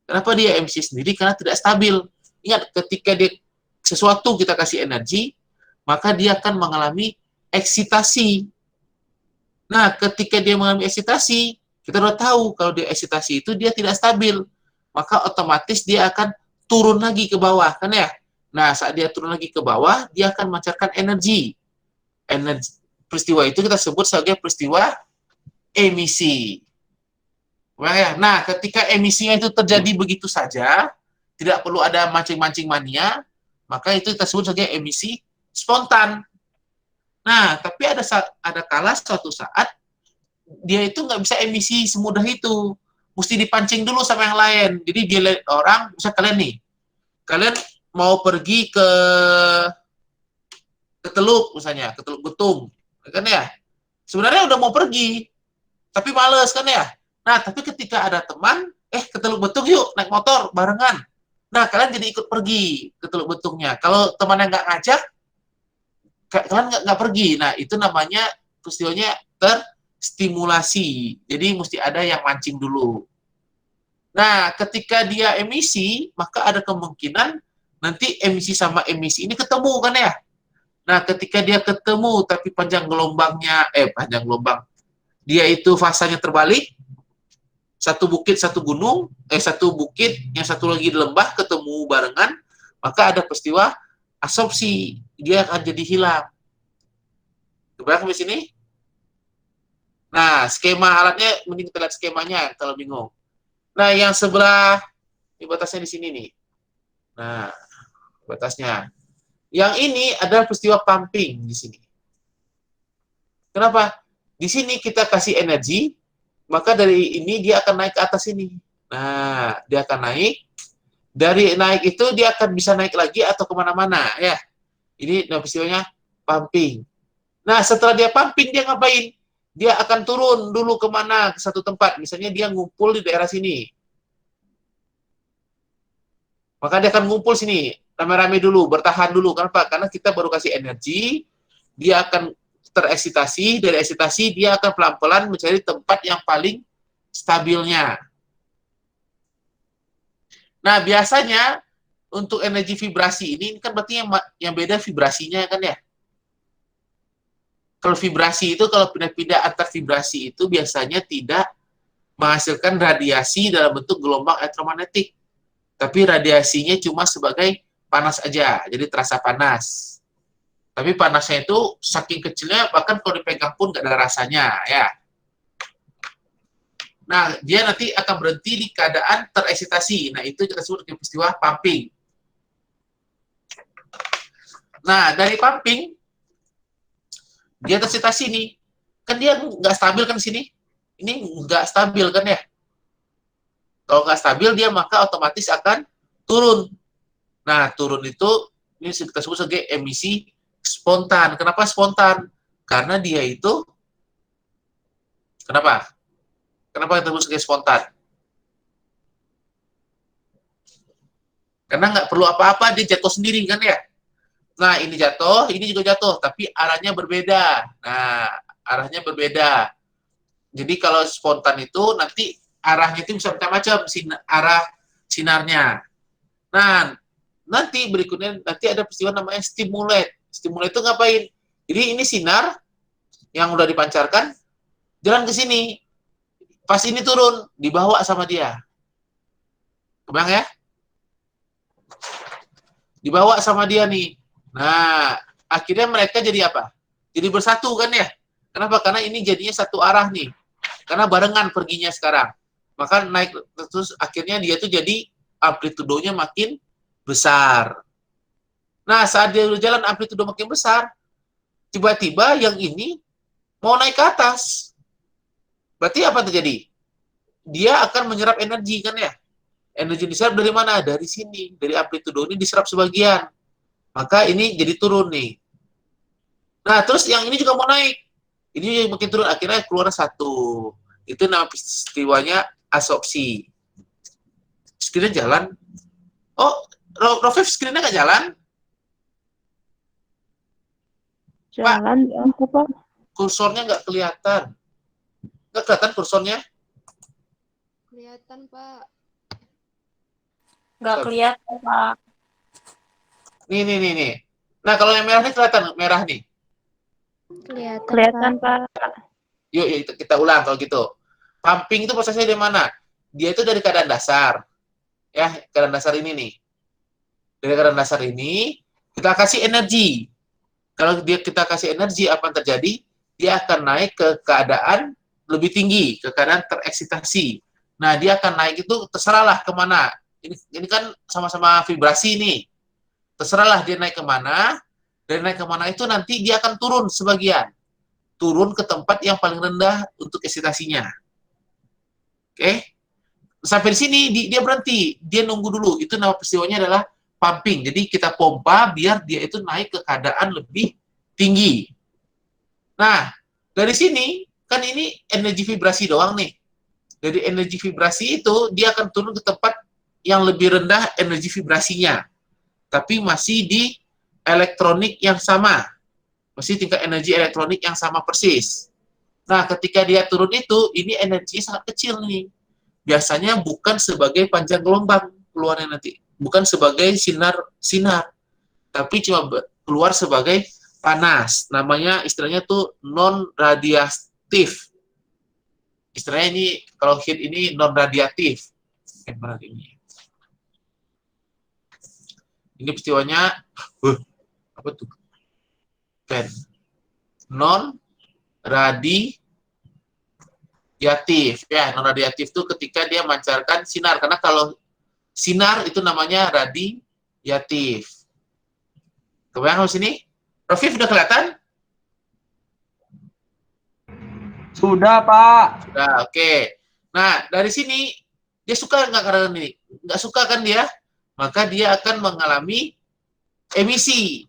Kenapa dia emisi sendiri? Karena tidak stabil. Ingat, ketika dia sesuatu kita kasih energi, maka dia akan mengalami eksitasi. Nah, ketika dia mengalami eksitasi, kita udah tahu kalau dia eksitasi itu dia tidak stabil. Maka otomatis dia akan turun lagi ke bawah, kan ya? Nah, saat dia turun lagi ke bawah, dia akan memancarkan energi. Peristiwa itu kita sebut sebagai peristiwa emisi. Nah, ketika emisinya itu terjadi begitu saja, tidak perlu ada mancing-mancing mania, maka itu kita sebut sebagai emisi spontan. Nah, tapi ada kala suatu saat dia itu nggak bisa emisi semudah itu, mesti dipancing dulu sama yang lain. Jadi dia orang, misalnya kalian nih, kalian mau pergi ke Teluk misalnya, ke Teluk Betung, kan ya? Sebenarnya udah mau pergi, tapi males kan ya. Nah, tapi ketika ada teman, ke Teluk Betung yuk, naik motor barengan. Nah, kalian jadi ikut pergi ke Teluk Betungnya. Kalau temannya nggak ngajak, kalian nggak pergi. Nah, itu namanya peristiwanya terstimulasi. Jadi mesti ada yang mancing dulu. Nah, ketika dia emisi, maka ada kemungkinan nanti emisi sama emisi ini ketemu kan ya. Nah, ketika dia ketemu tapi panjang gelombang, dia itu fasanya terbalik, satu bukit, satu gunung, satu bukit, yang satu lagi di lembah ketemu barengan, maka ada peristiwa absorpsi, dia akan jadi hilang. Kebayang sampai sini? Nah, skema alatnya, mending kita lihat skemanya kalau bingung. Nah, yang sebelah, ini batasnya di sini nih. Nah, batasnya. Yang ini adalah peristiwa pumping di sini. Kenapa? Di sini kita kasih energi, maka dari ini dia akan naik ke atas ini. Nah, dia akan naik. Dari naik itu dia akan bisa naik lagi atau kemana-mana ya. Ini peristiwanya pumping. Nah, setelah dia pumping, dia ngapain? Dia akan turun dulu kemana? Ke satu tempat. Misalnya dia ngumpul di daerah sini. Maka dia akan ngumpul sini. Rame-rame dulu, bertahan dulu. Kenapa? Karena kita baru kasih energi, dia akan tereksitasi, dari eksitasi dia akan pelan-pelan mencari tempat yang paling stabilnya. Nah, biasanya untuk energi vibrasi ini kan berarti yang beda vibrasinya kan ya. Kalau vibrasi itu, kalau pindah-pindah antar vibrasi itu biasanya tidak menghasilkan radiasi dalam bentuk gelombang elektromagnetik. Tapi radiasinya cuma sebagai panas aja, jadi terasa panas. Tapi panasnya itu saking kecilnya, bahkan kalau dipegang pun nggak ada rasanya, ya. Nah, dia nanti akan berhenti di keadaan tereksitasi. Nah, itu kita sebut dengan peristiwa pumping. Nah, dari pumping, dia tereksitasi nih. Kan dia nggak stabil kan di sini. Ini nggak stabil kan ya. Kalau nggak stabil, dia maka otomatis akan turun. Nah, turun itu, ini kita sebut sebagai emisi spontan. Kenapa spontan? Karena dia itu, kenapa? Kenapa kita sebut sebagai spontan? Karena nggak perlu apa-apa, dia jatuh sendiri kan ya. Nah, ini jatuh, ini juga jatuh, tapi arahnya berbeda. Nah, arahnya berbeda. Jadi kalau spontan itu nanti arahnya itu bisa macam-macam, arah sinarnya. Nah, nanti berikutnya nanti ada peristiwa namanya stimulate. Stimulate itu ngapain? Jadi ini sinar yang udah dipancarkan jalan ke sini. Pas ini turun, dibawa sama dia. Kebayang ya? Dibawa sama dia nih. Nah, akhirnya mereka jadi apa? Jadi bersatu kan ya? Kenapa? Karena ini jadinya satu arah nih. Karena barengan perginya sekarang. Maka naik terus akhirnya dia tuh jadi amplitudonya makin besar. Nah, saat dia berjalan amplitudo makin besar, tiba-tiba yang ini mau naik ke atas. Berarti apa terjadi? Dia akan menyerap energi kan ya? Energi diserap dari mana? Dari sini. Dari amplitudo ini diserap sebagian. Maka ini jadi turun nih. Nah, terus yang ini juga mau naik. Ini makin turun, akhirnya keluar satu. Itu nama peristiwanya absorpsi. Screen-nya jalan. Oh, Rofif screen-nya nggak jalan? Jalan, ya, Pak. Kursornya nggak kelihatan. Nggak kelihatan kursornya? Kelihatan, Pak. Nggak kelihatan, Pak. Nih. Nah, kalau yang merah ini kelihatan, merah nih. Kelihatan, Pak. Yuk, kita ulang kalau gitu. Pumping itu prosesnya dari mana? Dia itu dari keadaan dasar. Ya, keadaan dasar ini nih. Dari keadaan dasar ini, kita kasih energi. Kalau kita kasih energi, apa yang terjadi? Dia akan naik ke keadaan lebih tinggi, ke keadaan tereksitasi. Nah, dia akan naik itu terserahlah kemana. Ini kan sama-sama vibrasi nih. Terserahlah dia naik kemana. Dan naik kemana itu nanti dia akan turun sebagian. Turun ke tempat yang paling rendah untuk eksitasinya. Oke? Sampai di sini dia berhenti. Dia nunggu dulu. Itu nama peristiwanya adalah pumping. Jadi kita pompa biar dia itu naik ke keadaan lebih tinggi. Nah, Dari sini, kan ini energi vibrasi doang nih. Dari energi vibrasi itu, dia akan turun ke tempat yang lebih rendah energi vibrasinya. Tapi masih di elektronik yang sama. Masih tingkat energi elektronik yang sama persis. Nah, ketika dia turun itu, ini energinya sangat kecil nih. Biasanya bukan sebagai panjang gelombang keluarnya nanti. Bukan sebagai sinar. Tapi cuma keluar sebagai panas. Namanya istilahnya tuh non-radiatif. Istilahnya ini, kalau heat ini non-radiatif. Ini peristiwanya, apa tuh? Non-radiatif. Ya, non-radiatif itu ketika dia memancarkan sinar. Karena kalau sinar itu namanya radiatif. Kebayang di sini? Rafif udah kelihatan? Sudah, Pak. Sudah, oke. Nah, dari sini, dia suka nggak karena ini? Nggak suka kan dia? Maka dia akan mengalami emisi.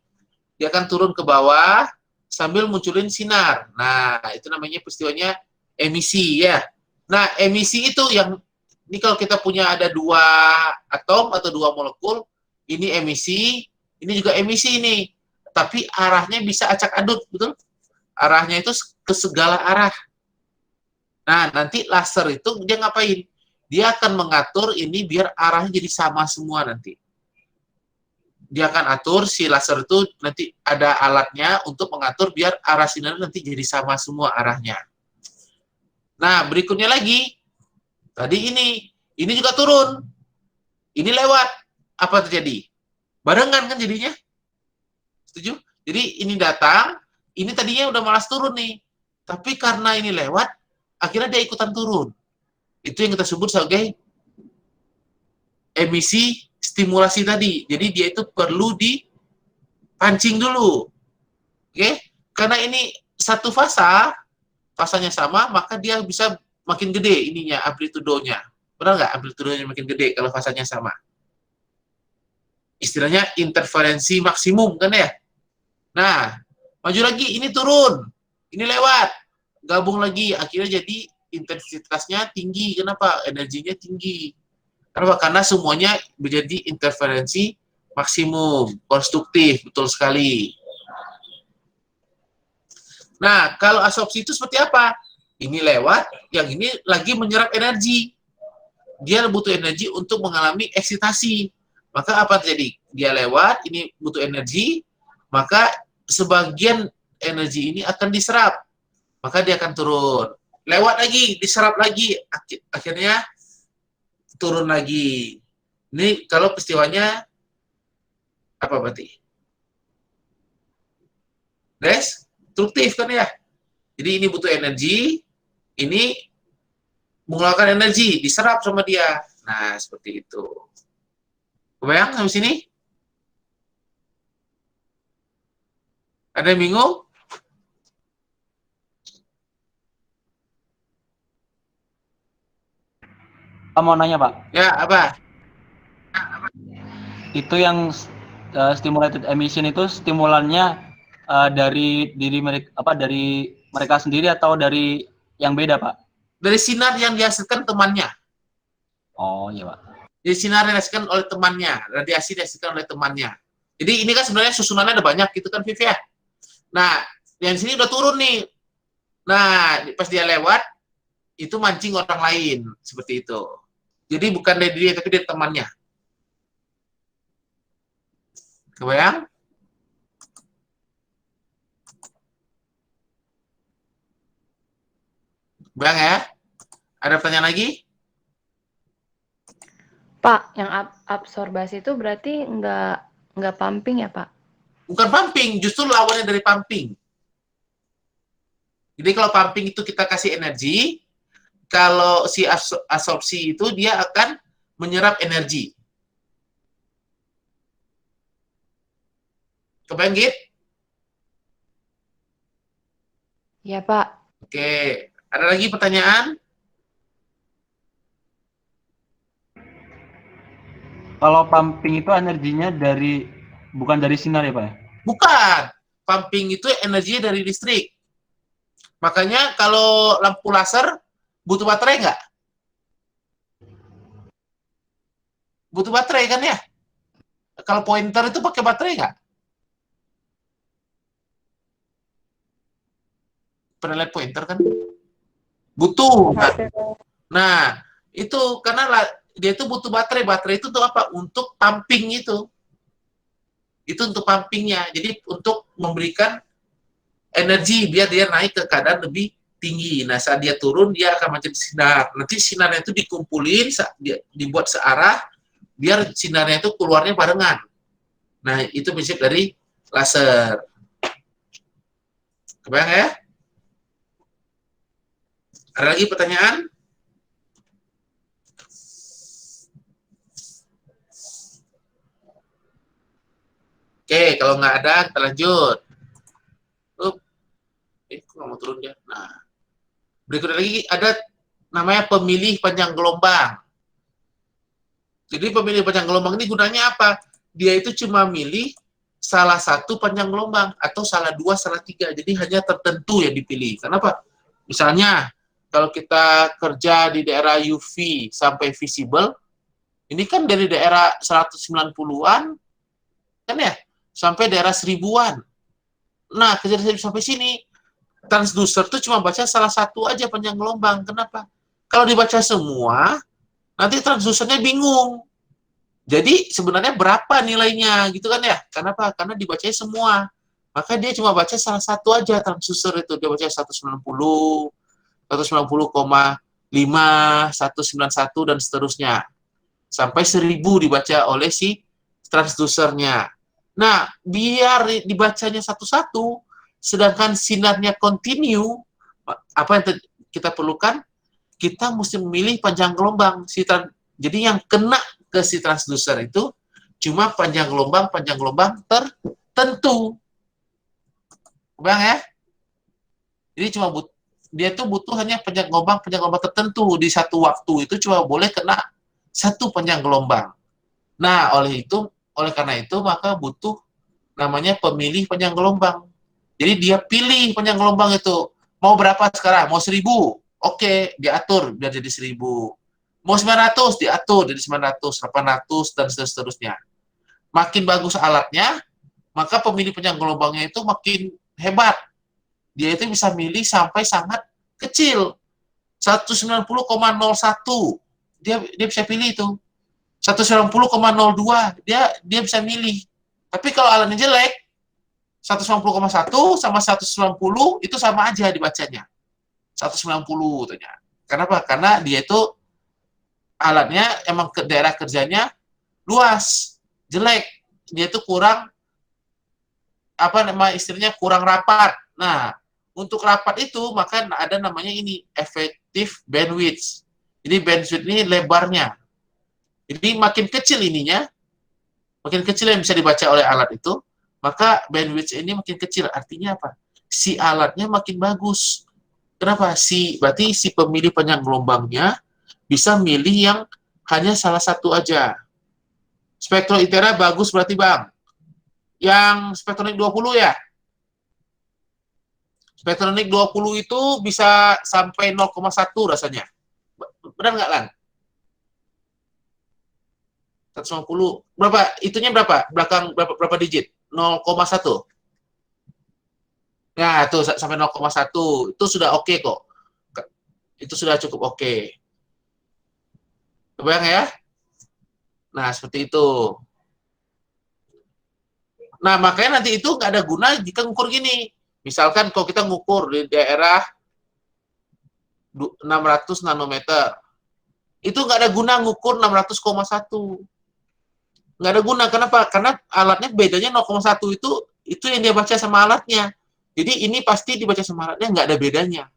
Dia akan turun ke bawah sambil munculin sinar. Nah, itu namanya peristiwanya emisi ya. Nah, emisi itu yang, ini kalau kita punya ada 2 atom atau 2 molekul, ini emisi, ini juga emisi ini. Tapi arahnya bisa acak adut, betul? Arahnya itu ke segala arah. Nah, nanti laser itu dia ngapain? Dia akan mengatur ini biar arahnya jadi sama semua nanti. Dia akan atur si laser itu nanti ada alatnya untuk mengatur biar arah sinar nanti jadi sama semua arahnya. Nah, berikutnya lagi, tadi ini juga turun. Ini lewat. Apa terjadi? Barengan kan jadinya? Setuju? Jadi ini datang, ini tadinya udah malas turun nih. Tapi karena ini lewat, akhirnya dia ikutan turun. Itu yang kita sebut sebagai emisi stimulasi tadi. Jadi dia itu perlu dipancing dulu. Oke? Karena ini satu fasanya sama, maka dia bisa makin gede ininya, amplitudonya. Benar nggak amplitudonya makin gede kalau fasanya sama? Istilahnya interferensi maksimum kan ya? Nah, maju lagi, ini turun, ini lewat, gabung lagi, akhirnya jadi intensitasnya tinggi. Kenapa? Energinya tinggi. Kenapa? Karena semuanya menjadi interferensi maksimum, konstruktif, betul sekali. Nah, kalau absorpsi itu seperti apa? Ini lewat, yang ini lagi menyerap energi. Dia butuh energi untuk mengalami eksitasi. Maka apa terjadi? Dia lewat, ini butuh energi, maka sebagian energi ini akan diserap. Maka dia akan turun. Lewat lagi, diserap lagi, akhirnya turun lagi. Ini kalau peristiwanya apa berarti? Destruktif kan ya? Jadi ini butuh energi, ini mengeluarkan energi, diserap sama dia. Nah, seperti itu. Kebayang sampai sini? Ada yang bingung? Pak mau nanya, Pak. Ya, apa? Itu yang stimulated emission itu stimulannya dari diri mereka, dari mereka sendiri atau dari yang beda, Pak? Dari sinar yang dihasilkan temannya. Oh, iya, Pak. Jadi sinar yang dihasilkan oleh temannya, radiasi dihasilkan oleh temannya. Jadi ini kan sebenarnya susunannya ada banyak gitu kan, Viv ya. Nah, yang sini udah turun nih. Nah, pas dia lewat, itu mancing orang lain, seperti itu. Jadi bukan dari dia, tapi dari temannya. Kebayang? Kebayang ya? Ada pertanyaan lagi? Pak, yang absorbasi itu berarti nggak pumping ya, Pak? Bukan pumping, justru lawannya dari pumping. Jadi kalau pumping itu kita kasih energi, kalau si absorpsi itu dia akan menyerap energi. Kebayang, Git? Ya, Pak. Oke, ada lagi pertanyaan? Kalau pumping itu energinya bukan dari sinar ya, Pak? Bukan. Pumping itu energinya dari listrik. Makanya kalau lampu laser butuh baterai nggak? Butuh baterai kan ya? Kalau pointer itu pakai baterai nggak? Pernah lihat pointer kan? Butuh. Nah, itu karena dia itu butuh baterai. Baterai itu untuk apa? Untuk pumping itu. Itu untuk pumpingnya. Jadi untuk memberikan energi biar dia naik ke keadaan lebih tinggi. Nah, saat dia turun, dia akan macam sinar. Nanti sinarnya itu dikumpulin, dibuat searah, biar sinarnya itu keluarnya barengan. Nah, itu prinsip dari laser. Kebayang ya? Ada lagi pertanyaan? Oke, kalau nggak ada, kita lanjut. Kok nggak mau turun dia? Nah, berikutnya lagi ada namanya pemilih panjang gelombang. Jadi pemilih panjang gelombang ini gunanya apa? Dia itu cuma milih salah satu panjang gelombang, atau salah dua, salah tiga. Jadi hanya tertentu yang dipilih. Kenapa? Misalnya, kalau kita kerja di daerah UV sampai visible, ini kan dari daerah 190-an, kan ya? Sampai daerah 1000-an. Nah, kerja sampai sini, transducer itu cuma baca salah satu aja panjang gelombang. Kenapa? Kalau dibaca semua, nanti transducernya bingung. Jadi sebenarnya berapa nilainya gitu kan ya? Kenapa? Karena dibacanya semua. Maka dia cuma baca salah satu aja transducer itu. Dia baca 190, 190,5, 191 dan seterusnya. Sampai 1000 dibaca oleh si transducernya. Nah, biar dibacanya satu-satu, sedangkan sinarnya continue, apa yang kita perlukan? Kita mesti memilih panjang gelombang. Jadi yang kena ke si transducer itu cuma panjang gelombang tertentu. Bang ya? Jadi dia tuh butuh hanya panjang gelombang tertentu. Di satu waktu itu cuma boleh kena satu panjang gelombang. Nah, oleh karena itu maka butuh namanya pemilih panjang gelombang. Jadi dia pilih panjang gelombang itu. Mau berapa sekarang? Mau 1000? Oke, diatur biar jadi 1000. Mau 900? Diatur jadi 900, 800, dan seterusnya. Makin bagus alatnya, maka pemilih panjang gelombangnya itu makin hebat. Dia itu bisa milih sampai sangat kecil. 190,01. Dia bisa pilih itu. 190,02 dia bisa milih. Tapi kalau alatnya jelek, 190,1 sama 190 itu sama aja dibacanya. 190 katanya. Kenapa? Karena dia itu alatnya emang ke daerah kerjanya luas, jelek. Dia itu kurang istilahnya kurang rapat. Nah, untuk rapat itu maka ada namanya ini effective bandwidth. Jadi bandwidth ini lebarnya. Jadi makin kecil ininya, makin kecil yang bisa dibaca oleh alat itu, maka bandwidth ini makin kecil. Artinya apa? Si alatnya makin bagus. Kenapa? Berarti si pemilih panjang gelombangnya bisa milih yang hanya salah satu aja. Spektroitera bagus berarti Bang. Yang spektronik 20 ya? Spektronik 20 itu bisa sampai 0,1 rasanya. Benar nggak, Lan? 150. Berapa? Itunya berapa? Belakang berapa digit? 0,1. Nah, itu sampai 0,1. Itu sudah oke kok. Itu sudah cukup oke. Kebayang ya? Nah, seperti itu. Nah, makanya nanti itu nggak ada guna jika ngukur gini. Misalkan kalau kita ngukur di daerah 600 nanometer, itu nggak ada guna ngukur 600,1. Nggak ada guna. Kenapa? Karena alatnya bedanya 0,1 itu yang dia baca sama alatnya. Jadi ini pasti dibaca sama alatnya, nggak ada bedanya.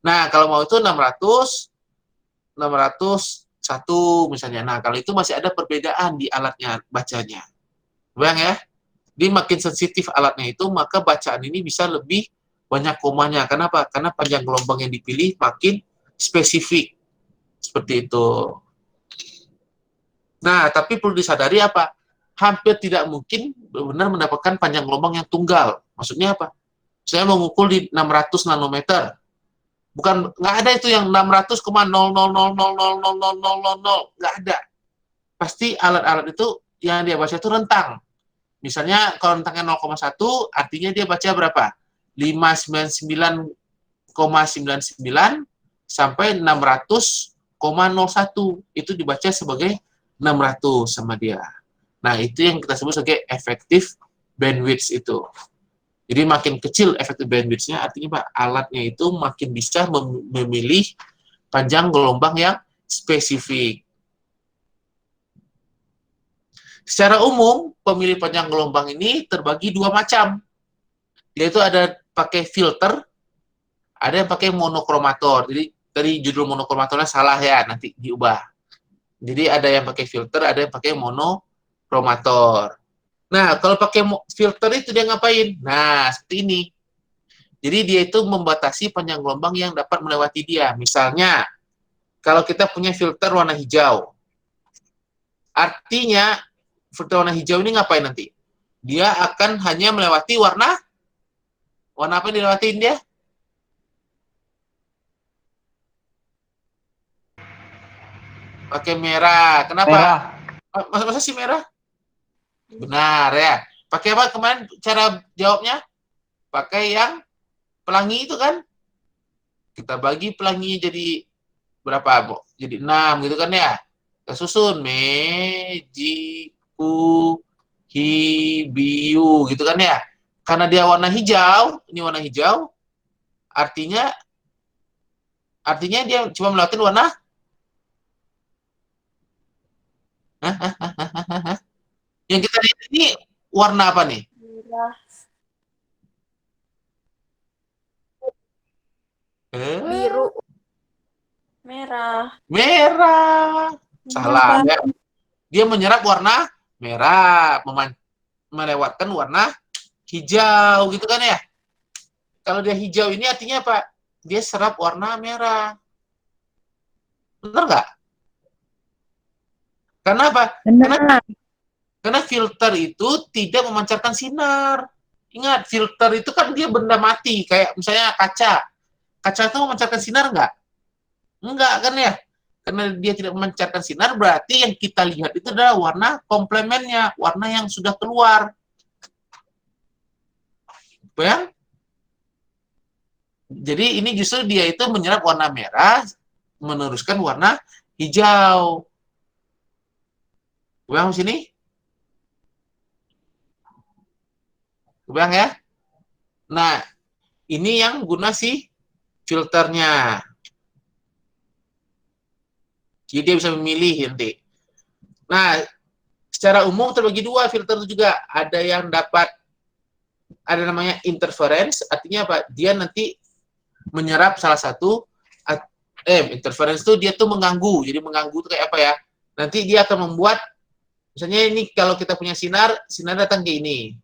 Nah, kalau mau itu 601 misalnya. Nah, kalau itu masih ada perbedaan di alatnya bacanya. Bayang ya? Jadi makin sensitif alatnya itu, maka bacaan ini bisa lebih banyak komanya. Kenapa? Karena panjang gelombang yang dipilih makin spesifik. Seperti itu. Nah, tapi perlu disadari apa? Hampir tidak mungkin benar mendapatkan panjang gelombang yang tunggal. Maksudnya apa? saya mengukur di 600 nanometer. Bukan, nggak ada itu yang 600,00000000000, nggak ada. Pasti alat-alat itu yang dia baca itu rentang. Misalnya kalau rentangnya 0,1, artinya dia baca berapa? 599,99 sampai 600,01. Itu dibaca sebagai 600 sama dia. Nah, itu yang kita sebut sebagai effective bandwidth itu. Jadi makin kecil efektif bandwidth-nya, artinya Pak, alatnya itu makin bisa memilih panjang gelombang yang spesifik. Secara umum, pemilih panjang gelombang ini terbagi dua macam. Yaitu ada pakai filter, ada yang pakai monokromator. Jadi tadi judul monokromatornya salah ya, nanti diubah. Jadi ada yang pakai filter, ada yang pakai monokromator. Nah, kalau pakai filter itu dia ngapain? Nah, seperti ini. Jadi dia itu membatasi panjang gelombang yang dapat melewati dia. Misalnya, kalau kita punya filter warna hijau, artinya filter warna hijau ini ngapain nanti? Dia akan hanya melewati warna apa yang dilewatin dia? Pakai merah. Kenapa? Merah. Masa sih merah? Benar ya. Pakai apa kemarin cara jawabnya? Pakai yang pelangi itu kan? Kita bagi pelanginya jadi berapa, Bu? Jadi 6 gitu kan ya? Kita susun meji, ku, hi, biu gitu kan ya? Karena dia warna hijau, ini warna hijau, artinya dia cuma melewati warna yang kita lihat ini warna apa nih? Merah. Biru. Merah. Merah. Salah. Ya. Dia menyerap warna merah, melewatkan warna hijau, gitu kan ya? Kalau dia hijau ini artinya apa? Dia serap warna merah. Benar nggak? Karena apa? Karena filter itu tidak memancarkan sinar. Ingat, filter itu kan dia benda mati, kayak misalnya kaca. Kaca itu memancarkan sinar nggak? Enggak kan ya? Karena dia tidak memancarkan sinar, berarti yang kita lihat itu adalah warna komplemennya, warna yang sudah keluar. Bayang? Jadi ini justru dia itu menyerap warna merah, meneruskan warna hijau. Bayang sini? Bayang ya? Nah, ini yang guna si filternya. Jadi dia bisa memilih nanti. Nah, secara umum terbagi dua filter itu juga. Ada yang dapat, ada namanya interference, artinya apa? Dia nanti menyerap salah satu, interference itu dia tuh mengganggu. Jadi mengganggu itu kayak apa ya? Nanti dia akan membuat, misalnya ini kalau kita punya sinar datang ke ini.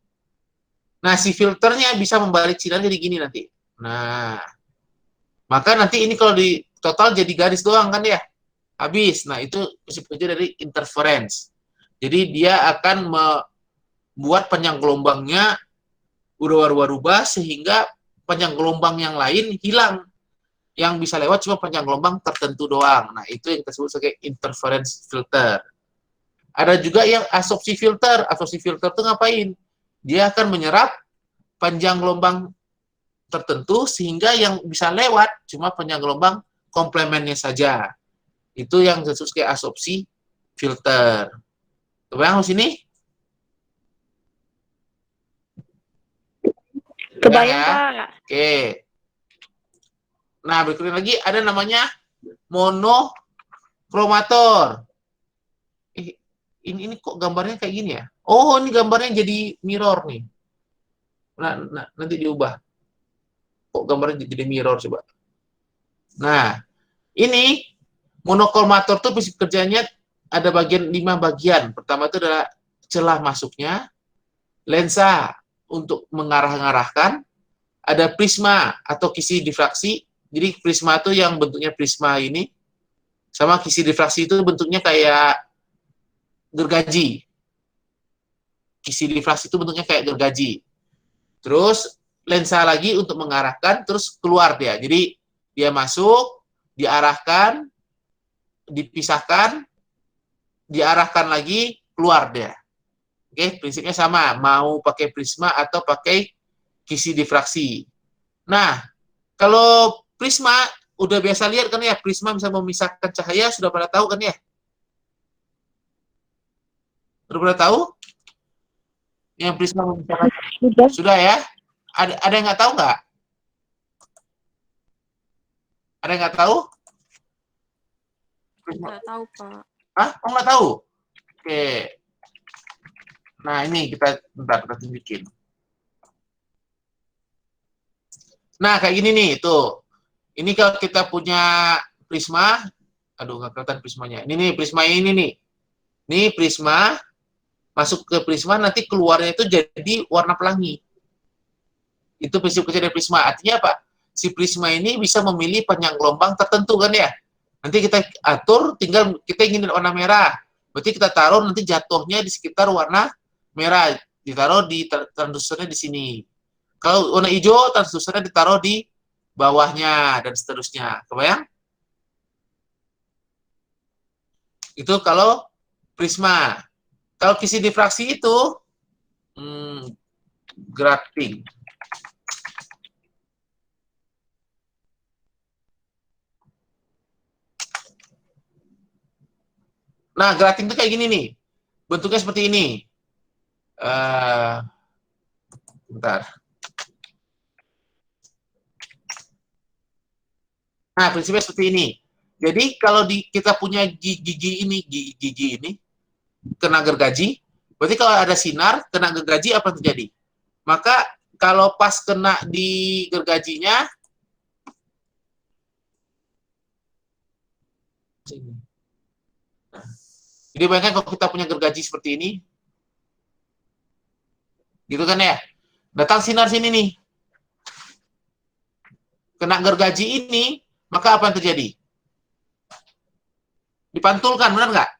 Nah, si filternya bisa membalik sinar jadi gini nanti. Nah, maka nanti ini kalau di total jadi garis doang kan ya? Habis. Nah, itu prinsip kerja dari interference. Jadi dia akan membuat panjang gelombangnya berubah-ubah sehingga panjang gelombang yang lain hilang. Yang bisa lewat cuma panjang gelombang tertentu doang. Nah, itu yang kita sebut sebagai interference filter. Ada juga yang absorpsi filter. Absorpsi filter itu ngapain? Dia akan menyerap panjang gelombang tertentu sehingga yang bisa lewat cuma panjang gelombang komplemennya saja. Itu yang disebut sebagai absorpsi filter. Kebayang di sini? Kebayang, ya? Pak. Oke. Nah, berikutnya lagi ada namanya monokromator. Ini kok gambarnya kayak gini ya? Oh, ini gambarnya jadi mirror nih. Nah, nanti diubah. Kok gambarnya jadi mirror coba? Nah, ini monokromator tuh prinsip kerjanya ada 5 bagian. Pertama itu adalah celah masuknya, lensa untuk mengarah-ngarahkan, ada prisma atau kisi difraksi. Jadi prisma itu yang bentuknya prisma ini, sama kisi difraksi itu bentuknya kayak gergaji. Kisi difraksi itu bentuknya kayak gergaji. Terus lensa lagi untuk mengarahkan, terus keluar dia. Jadi dia masuk, diarahkan, dipisahkan, diarahkan lagi, keluar dia. Oke, prinsipnya sama, mau pakai prisma atau pakai kisi difraksi. Nah, kalau prisma udah biasa lihat kan ya, prisma bisa memisahkan cahaya, sudah pada tahu kan ya? Sudah pada tahu? Yang prisma memisahkan sudah ya? Ada yang nggak tahu nggak? Ada yang nggak tahu? Nggak tahu, Pak. Hah? Oh, nggak tahu? Oke. Nah, ini kita tunjukin. Nah, kayak gini nih, tuh. Ini kalau kita punya prisma, aduh, nggak kelihatan prismanya. Ini nih, prisma ini nih. Ini prisma, masuk ke prisma, nanti keluarnya itu jadi warna pelangi. Itu prinsip kerja dari prisma. Artinya apa? Si prisma ini bisa memilih panjang gelombang tertentu kan ya. Nanti kita atur, tinggal kita ingin warna merah. Berarti kita taruh nanti jatuhnya di sekitar warna merah, ditaruh di transdusernya di sini. Kalau warna hijau, transdusernya ditaruh di bawahnya dan seterusnya. Kebayang? Itu kalau prisma. Kalau kisi difraksi itu grating. Nah, grating itu kayak gini nih. Bentuknya seperti ini. Bentar. Nah, prinsipnya seperti ini. Jadi kalau kita punya gigi ini kena gergaji, berarti kalau ada sinar kena gergaji apa yang terjadi? Maka kalau pas kena di gergajinya, jadi bayangkan kalau kita punya gergaji seperti ini, gitu kan ya? Datang sinar sini nih, kena gergaji ini, maka apa yang terjadi? Dipantulkan, benar nggak?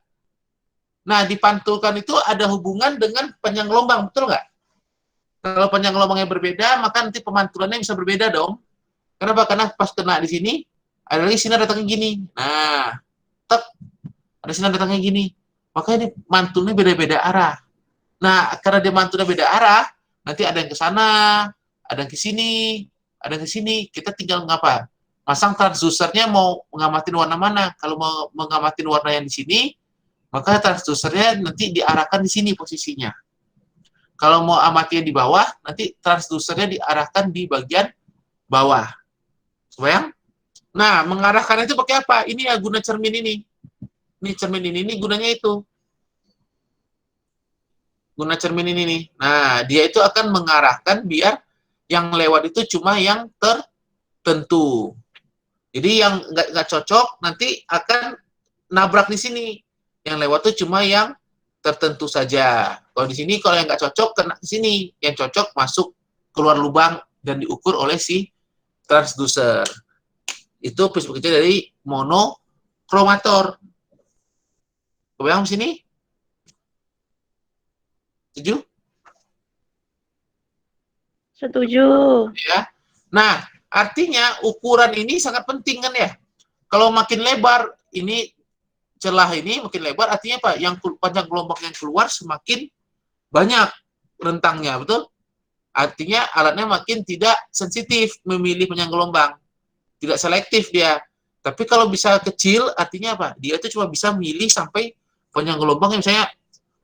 Nah, dipantulkan itu ada hubungan dengan panjang gelombang, betul nggak? Kalau panjang gelombangnya berbeda, maka nanti pemantulannya bisa berbeda dong. Kenapa? Karena pas kena di sini, ada lagi sinar datangnya gini. Nah, tek, ada sinar datangnya gini. Maka ini mantulnya beda-beda arah. Nah, karena dia mantulnya beda arah, nanti ada yang ke sana, ada yang ke sini, ada yang ke sini. Kita tinggal ngapa? Masang transdusernya mau ngamatin warna mana. Kalau mau ngamatin warna yang di sini, maka transdusernya nanti diarahkan di sini posisinya. Kalau mau amatin di bawah, nanti transdusernya diarahkan di bagian bawah. Kebayang? Nah, mengarahkan itu pakai apa? Ini ya guna cermin ini. Ini cermin ini gunanya itu. Guna cermin ini nih. Nah, dia itu akan mengarahkan biar yang lewat itu cuma yang tertentu. Jadi yang nggak cocok nanti akan nabrak di sini. Yang lewat itu cuma yang tertentu saja. Kalau di sini, kalau yang nggak cocok, kena ke sini. Yang cocok masuk keluar lubang dan diukur oleh si transducer. Itu prinsip kerja dari monokromator. Kebayang di sini? Setuju? Setuju. Ya. Nah, artinya ukuran ini sangat penting kan ya? Kalau makin lebar, ini celah ini makin lebar, artinya apa? Yang panjang gelombang yang keluar semakin banyak rentangnya, betul? Artinya alatnya makin tidak sensitif memilih panjang gelombang. Tidak selektif dia. Tapi kalau bisa kecil, artinya apa? Dia itu cuma bisa milih sampai panjang gelombangnya misalnya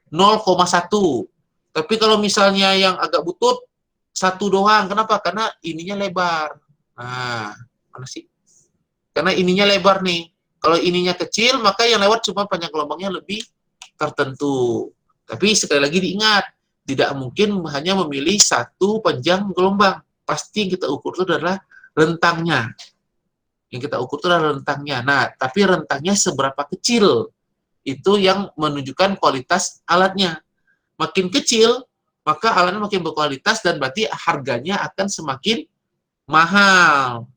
0,1. Tapi kalau misalnya yang agak butut, 1 doang. Kenapa? Karena ininya lebar. Nah, mana sih? Karena ininya lebar nih. Kalau ininya kecil, maka yang lewat cuma panjang gelombangnya lebih tertentu. Tapi sekali lagi diingat, tidak mungkin hanya memilih satu panjang gelombang. Pasti yang kita ukur itu adalah rentangnya. Yang kita ukur itu adalah rentangnya. Nah, tapi rentangnya seberapa kecil, itu yang menunjukkan kualitas alatnya. Makin kecil, maka alatnya makin berkualitas dan berarti harganya akan semakin mahal.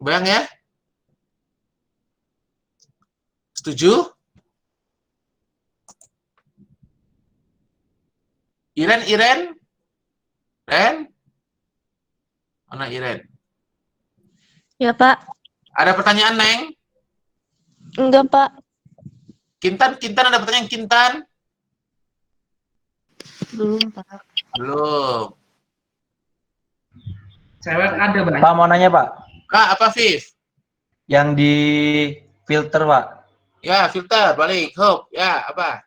Bayang ya? Setuju? Iren? Ren? Mana Iren? Ya, Pak. Ada pertanyaan, Neng? Enggak, Pak. Kintan ada pertanyaan, Kintan? Belum, Pak. Belum. Cewek ada, Pak. Pak mau nanya Pak, Apa, Viv? yang di filter Pak. Ya, filter, balik. Hope, ya, apa?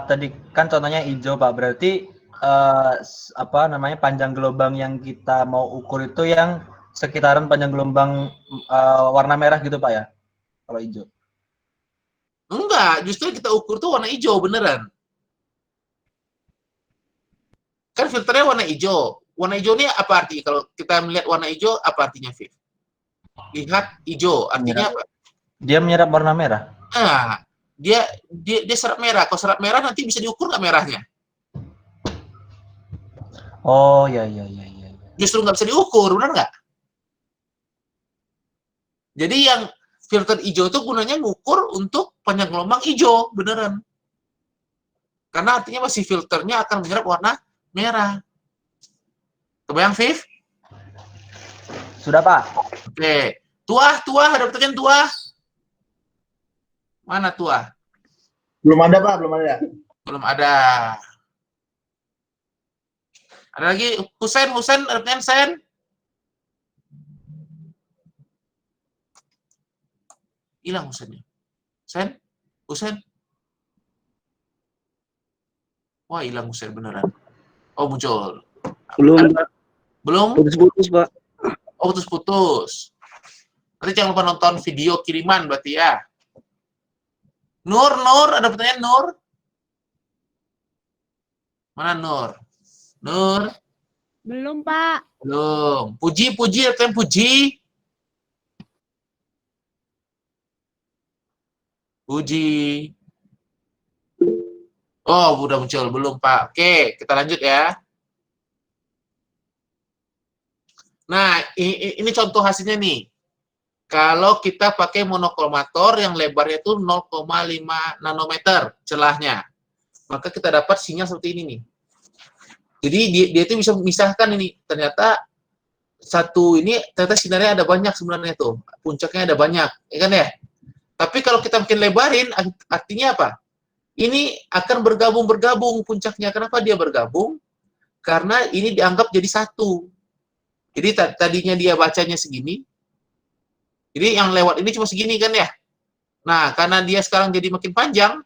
Tadi kan contohnya hijau Pak, berarti apa namanya panjang gelombang yang kita mau ukur itu yang sekitaran panjang gelombang warna merah gitu Pak ya, kalau hijau. Enggak, justru kita ukur tuh warna hijau, beneran. Kan filternya warna hijau. Warna hijau ini apa artinya? Kalau kita melihat warna hijau, apa artinya, Viv? Lihat hijau, artinya apa? Dia menyerap warna merah. Nah, dia serap merah. Kalau serap merah nanti bisa diukur nggak merahnya? Oh ya. Justru nggak bisa diukur, benar nggak? Jadi yang filter hijau itu gunanya ngukur untuk panjang gelombang hijau, beneran. Karena artinya masih filternya akan menyerap warna merah. Kebayang, Viv? Sudah Pak. Oke. Tuah, ada pertanyaan Tuah? Mana Tuah? Belum ada, Pak, belum ada. Belum ada. Ada lagi? Husen, ada pertanyaan, Sen? Hilang Husennya. Husen? Wah, hilang Husen beneran. Oh, muncul. Belum, Pak. Belum? Putus-putus, Pak. Oh, putus-putus. Nanti jangan lupa nonton video kiriman berarti ya. Nur, ada pertanyaan Nur? Mana Nur? Nur? Belum, Pak. Belum. Puji, ada pertanyaan Puji? Oh, udah muncul. Belum, Pak. Oke, kita lanjut ya. Nah, ini contoh hasilnya nih. Kalau kita pakai monokromator yang lebarnya itu 0,5 nanometer celahnya, maka kita dapat sinyal seperti ini nih. Jadi dia itu bisa memisahkan ini. Ternyata ternyata sinarnya ada banyak sebenarnya tuh. Puncaknya ada banyak, ya kan ya? Tapi kalau kita makin lebarin, artinya apa? Ini akan bergabung puncaknya. Kenapa dia bergabung? Karena ini dianggap jadi satu. Jadi tadinya dia bacanya segini, jadi yang lewat ini cuma segini kan ya. Nah, karena dia sekarang jadi makin panjang,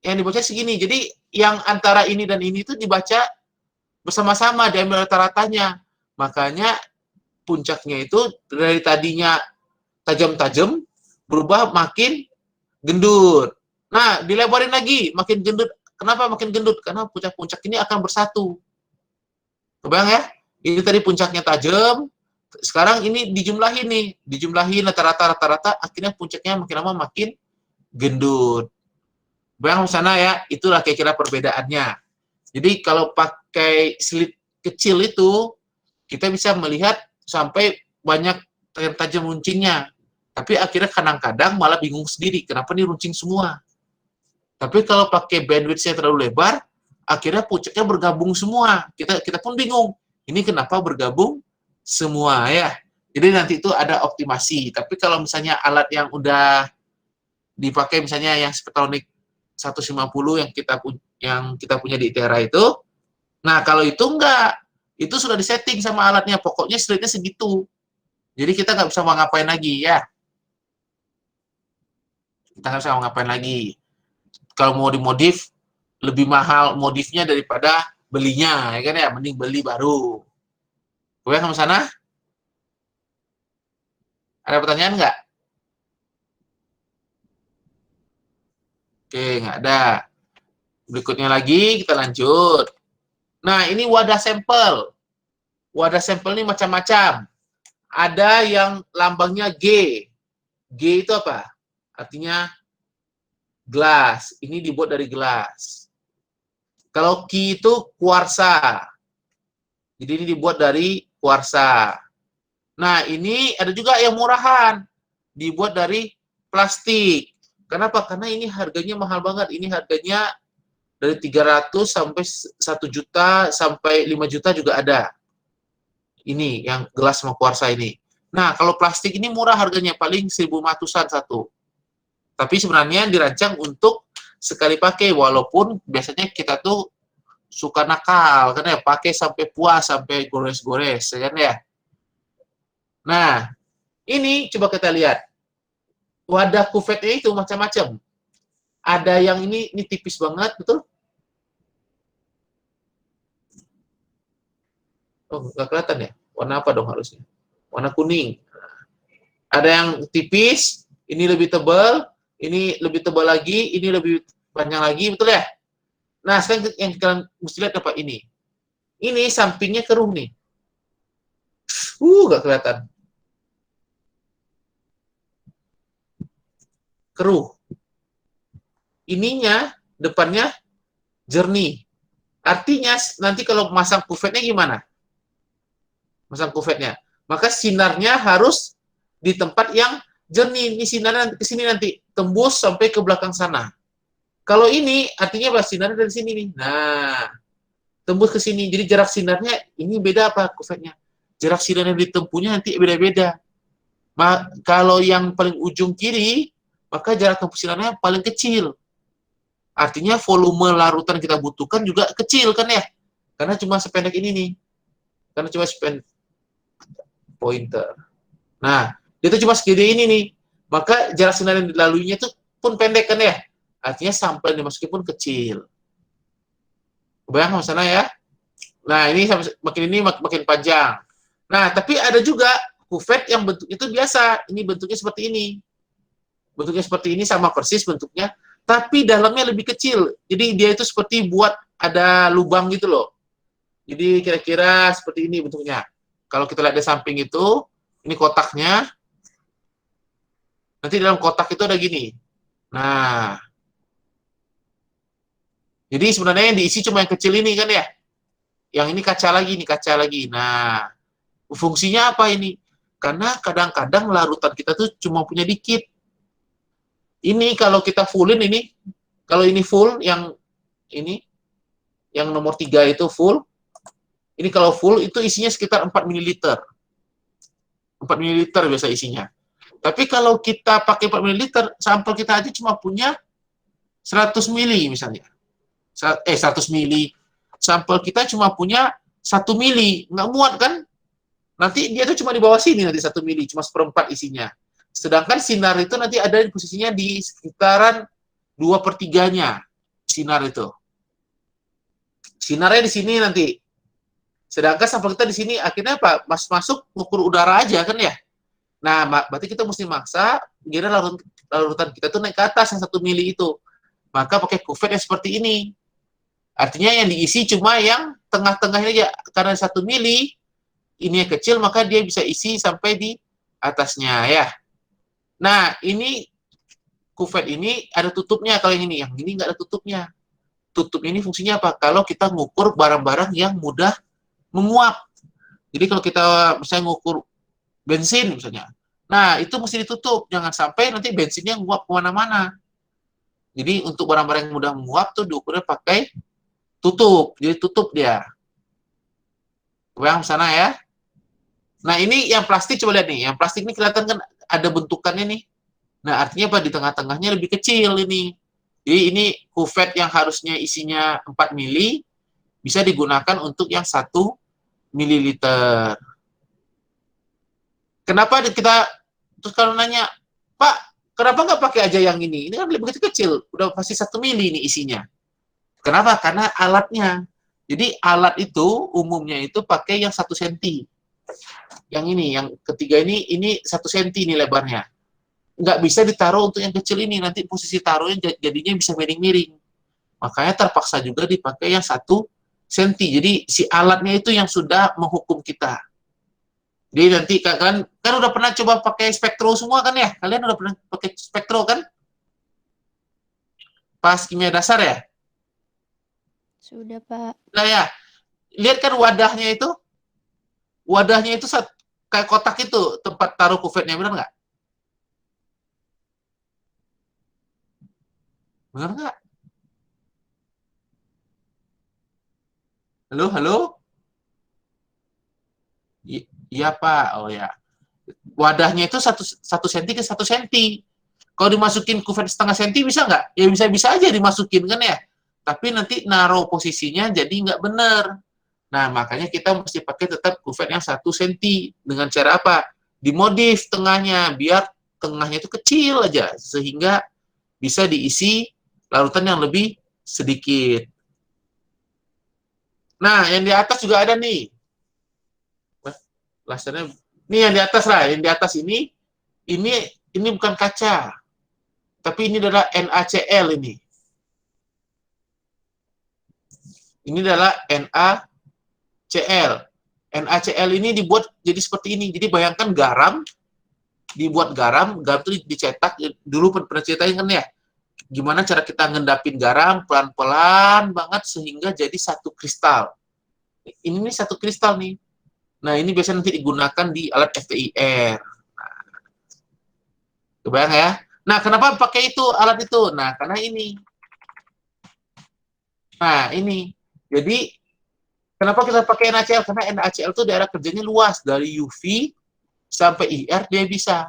yang dibaca segini. Jadi yang antara ini dan ini itu dibaca bersama-sama, diambil rata-ratanya. Makanya puncaknya itu dari tadinya tajam-tajam, berubah makin gendut. Nah, dilebarin lagi, makin gendut. Kenapa makin gendut? Karena puncak-puncak ini akan bersatu. Kebayang ya? Ini tadi puncaknya tajam, sekarang ini dijumlahin rata-rata, akhirnya puncaknya makin lama makin gendut. Bayang sana ya, itulah kira-kira perbedaannya. Jadi kalau pakai slit kecil itu, kita bisa melihat sampai banyak tajam runcingnya. Tapi akhirnya kadang-kadang malah bingung sendiri, kenapa ini runcing semua. Tapi kalau pakai bandwidth-nya terlalu lebar, akhirnya puncaknya bergabung semua. Kita pun bingung. Ini kenapa bergabung semua ya? Jadi nanti itu ada optimasi. Tapi kalau misalnya alat yang udah dipakai misalnya yang Spektronik 150 yang kita punya di ITERA itu, nah kalau itu enggak, itu sudah disetting sama alatnya. Pokoknya slide-nya segitu. Jadi kita nggak bisa mau ngapain lagi ya. Kita nggak bisa mau ngapain lagi. Kalau mau dimodif, lebih mahal modifnya daripada belinya, ya kan ya, mending beli baru. Gue sama sana? Ada pertanyaan nggak? Oke, nggak ada. Berikutnya lagi, kita lanjut. Nah, ini wadah sampel. Wadah sampel ini macam-macam. Ada yang lambangnya G. G itu apa? Artinya gelas. Ini dibuat dari gelas. Kalau Ki itu kuarsa. Jadi ini dibuat dari kuarsa. Nah, ini ada juga yang murahan. Dibuat dari plastik. Kenapa? Karena ini harganya mahal banget. Ini harganya dari 300 sampai 1 juta sampai 5 juta juga ada. Ini yang gelas sama kuarsa ini. Nah, kalau plastik ini murah harganya, paling 1.500-an satu. Tapi sebenarnya dirancang untuk sekali pakai, walaupun biasanya kita tuh suka nakal, kan ya, pakai sampai puas, sampai gores-gores, kan ya. Nah, ini coba kita lihat. Wadah kuvetnya itu macam-macam. Ada yang ini tipis banget, betul? Oh, nggak kelihatan ya? Warna apa dong harusnya? Warna kuning. Ada yang tipis, ini lebih tebal, ini lebih tebal lagi, ini lebih panjang lagi, betul ya? Nah, sekarang yang kalian mesti lihat apa ini? Ini sampingnya keruh nih. Nggak kelihatan. Keruh. Ininya, depannya jernih. Artinya, nanti kalau masang kuvetnya gimana? Masang kuvetnya. Maka sinarnya harus di tempat yang jernih. Ini sinarnya ke sini nanti. Tembus sampai ke belakang sana. Kalau ini, artinya apa? Sinarnya dari sini nih. Nah, tembus ke sini. Jadi jarak sinarnya, ini beda apa kuvetnya? Jarak sinar yang ditempuhnya nanti beda-beda. Kalau yang paling ujung kiri, maka jarak tempuh sinarnya paling kecil. Artinya volume larutan kita butuhkan juga kecil kan ya? Karena cuma sependek ini nih. Karena cuma pointer. Nah, dia tuh cuma segede ini nih. Maka jarak sinar yang dilaluinya itu pun pendek kan ya? Artinya sampel yang dimasuki pun kecil. Kebayang sama sana ya? Nah, ini makin panjang. Nah, tapi ada juga kuvet yang bentuk itu biasa. Ini bentuknya seperti ini. Bentuknya seperti ini sama persis bentuknya, tapi dalamnya lebih kecil. Jadi dia itu seperti buat ada lubang gitu loh. Jadi kira-kira seperti ini bentuknya. Kalau kita lihat di samping itu, ini kotaknya. Nanti dalam kotak itu ada gini. Nah, jadi sebenarnya yang diisi cuma yang kecil ini kan ya. Yang ini kaca lagi, ini kaca lagi. Nah, fungsinya apa ini? Karena kadang-kadang larutan kita tuh cuma punya dikit. Ini kalau kita fullin ini, kalau ini full, yang ini, yang nomor 3 itu full, ini kalau full itu isinya sekitar 4 ml. 4 ml biasa isinya. Tapi kalau kita pakai 4 ml, sampel kita aja cuma punya 100 ml misalnya. 100 ml. Sampel kita cuma punya 1 ml. Nggak muat kan? Nanti dia tuh cuma di bawah sini nanti 1 ml, cuma seperempat isinya. Sedangkan sinar itu nanti ada di posisinya di sekitaran 2/3-nya sinar itu. Sinarnya di sini nanti. Sedangkan sampel kita di sini akhirnya apa? Masuk ngukur udara aja kan ya. Nah, berarti kita mesti maksa kira larutan kita tuh naik ke atas yang 1 mili itu. Maka pakai kuvet yang seperti ini. Artinya yang diisi cuma yang tengah-tengahnya aja. Karena 1 mili ini yang kecil, maka dia bisa isi sampai di atasnya ya. Nah, ini kuvet ini ada tutupnya kalau yang ini nggak ada tutupnya. Tutup ini fungsinya apa? Kalau kita ngukur barang-barang yang mudah menguap. Jadi kalau kita misalnya ngukur bensin misalnya, nah itu mesti ditutup, jangan sampai nanti bensinnya nguap kemana-mana. Jadi untuk barang-barang yang mudah menguap tuh diukurnya pakai tutup, jadi tutup dia. Kebayang sana ya. Nah ini yang plastik, coba lihat nih, yang plastik ini kelihatan kan ada bentukannya nih. Nah artinya apa? Di tengah-tengahnya lebih kecil ini. Jadi ini kuvet yang harusnya isinya 4 mili bisa digunakan untuk yang 1 mililiter. Kenapa kita terus kalau nanya, Pak, kenapa nggak pakai aja yang ini? Ini kan lebih kecil, udah pasti 1 mili ini isinya. Kenapa? Karena alatnya. Jadi alat itu umumnya itu pakai yang 1 cm. Yang ini, yang ketiga ini 1 cm ini lebarnya. Nggak bisa ditaruh untuk yang kecil ini, nanti posisi taruhnya jadinya bisa miring-miring. Makanya terpaksa juga dipakai yang 1 cm. Jadi si alatnya itu yang sudah menghukum kita. Jadi nanti kan udah pernah coba pakai spektro semua kan ya? Kalian udah pernah pakai spektro kan? Pas kimia dasar ya? Sudah, Pak. Nah ya, lihat kan wadahnya itu kayak kotak itu tempat taruh kuvetnya, benar nggak? Benar nggak? Halo, halo? Iya Pak, oh ya. Wadahnya itu 1 senti ke 1 senti. Kalau dimasukin kuven setengah senti bisa nggak? Ya bisa-bisa aja dimasukin kan ya. Tapi nanti naruh posisinya jadi nggak benar. Nah, makanya kita mesti pakai tetap kuven yang 1 senti. Dengan cara apa? Dimodif tengahnya, biar tengahnya itu kecil aja. Sehingga bisa diisi larutan yang lebih sedikit. Nah, yang di atas juga ada nih. Lasernya, nih yang di atas lah. Yang di atas ini bukan kaca. Tapi ini adalah NaCl ini. Ini adalah NaCl. NaCl ini dibuat jadi seperti ini. Jadi bayangkan garam, dibuat garam itu dicetak, dulu pernah ceritain kan ya, gimana cara kita ngendapin garam pelan-pelan banget sehingga jadi 1 kristal. Ini nih 1 kristal nih. Nah, ini biasanya nanti digunakan di alat FTIR. Nah, kebayang ya? Nah, kenapa pakai itu, alat itu? Nah, karena ini. Nah, ini. Jadi, kenapa kita pakai NaCl? Karena NaCl itu daerah kerjanya luas. Dari UV sampai IR dia bisa.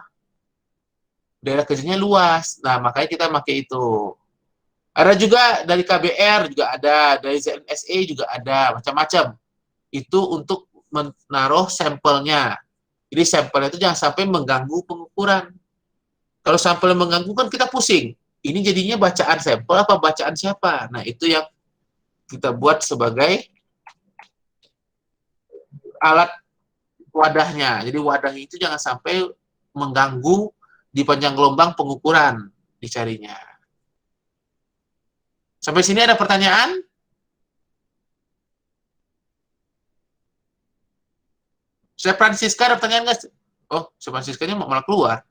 Daerah kerjanya luas. Nah, makanya kita pakai itu. Ada juga dari KBR juga ada. Dari ZNSE juga ada. Macam-macam. Itu untuk menaruh sampelnya. Jadi, sampelnya itu jangan sampai mengganggu pengukuran. Kalau sampelnya mengganggu kan kita pusing. Ini jadinya bacaan sampel apa bacaan siapa? Nah, itu yang kita buat sebagai alat wadahnya. Jadi wadahnya itu jangan sampai mengganggu di panjang gelombang pengukuran dicarinya. Sampai sini ada pertanyaan? Saya Francisca ada pertanyaan nggak? Oh, saya Francisca-nya malah keluar.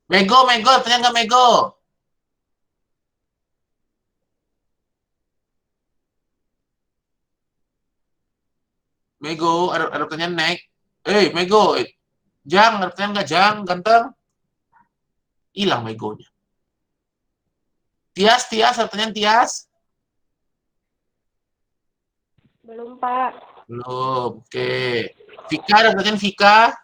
Mego, pertanyaan nggak Mego? Mego, ada pertanyaan naik. Mego, Jang, ada pertanyaan nggak Jang? Ganteng? Hilang Megonya. Tias, ada pertanyaan Tias? Belum, Pak. Belum, oke. Vika, ada pertanyaan Vika?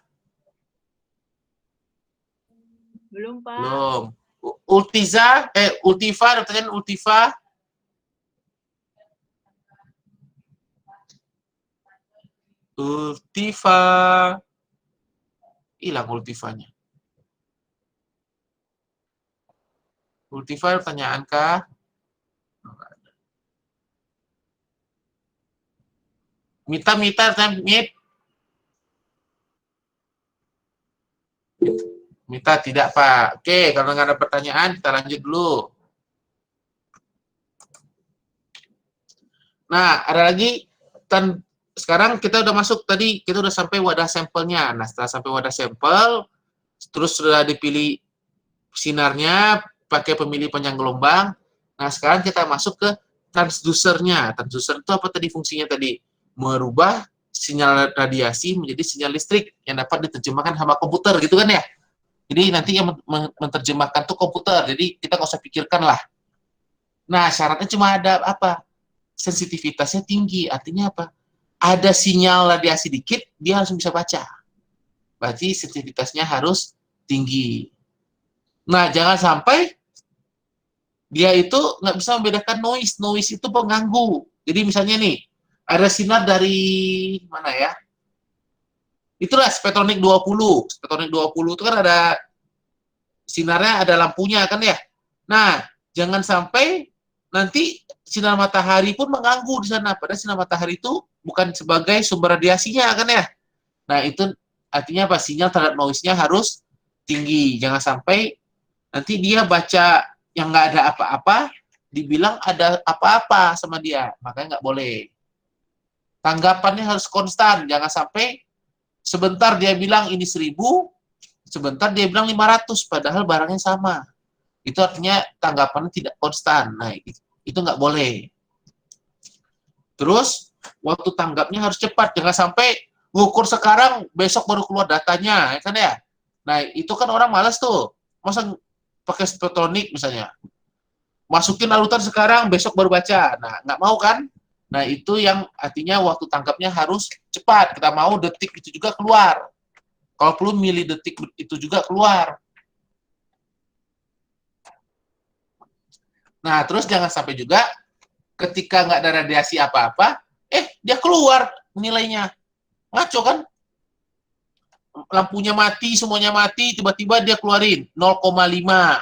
Belum, Pak. Belum. Ultiva, ada pertanyaan Ultiva? Ultiva. Hilang Ultivanya. Ultiva, ada pertanyaan kah? Mita, Mita tidak, Pak. Oke, kalau nggak ada pertanyaan, kita lanjut dulu. Nah, ada lagi. Sekarang kita udah masuk tadi, kita udah sampai wadah sampelnya. Nah, setelah sampai wadah sampel, terus sudah dipilih sinarnya, pakai pemilih panjang gelombang. Nah, sekarang kita masuk ke transducernya. Transducer itu apa tadi fungsinya tadi? Merubah sinyal radiasi menjadi sinyal listrik yang dapat diterjemahkan sama komputer, gitu kan ya? Jadi nanti yang menerjemahkan tuh komputer, jadi kita nggak usah pikirkan lah. Nah, syaratnya cuma ada apa? Sensitivitasnya tinggi, artinya apa? Ada sinyal radiasi dikit, dia langsung bisa baca. Berarti sensitivitasnya harus tinggi. Nah, jangan sampai dia itu nggak bisa membedakan noise. Noise itu pengganggu. Jadi misalnya nih, ada sinar dari mana ya? Itulah spektronik 20. Spektronik 20 itu kan ada sinarnya, ada lampunya kan ya. Nah, jangan sampai nanti sinar matahari pun mengganggu di sana. Padahal sinar matahari itu bukan sebagai sumber radiasinya kan ya. Nah, itu artinya apa? Sinyal terhadap noise-nya harus tinggi. Jangan sampai nanti dia baca yang nggak ada apa-apa, dibilang ada apa-apa sama dia. Makanya nggak boleh. Tanggapannya harus konstan. Jangan sampai sebentar dia bilang ini 1000, sebentar dia bilang 500, padahal barangnya sama. Itu artinya tanggapannya tidak konstan. Nah, itu nggak boleh. Terus, waktu tanggapnya harus cepat. Jangan sampai ngukur sekarang, besok baru keluar datanya. Kan ya? Nah, itu kan orang malas tuh. Masa pakai spektronik misalnya. Masukin larutan sekarang, besok baru baca. Nah, nggak mau kan? Nah, itu yang artinya waktu tangkapnya harus cepat. Kita mau detik itu juga keluar. Kalau perlu milidetik itu juga keluar. Nah, terus jangan sampai juga ketika nggak ada radiasi apa-apa, dia keluar nilainya. Ngaco kan? Lampunya mati, semuanya mati, tiba-tiba dia keluarin 0,5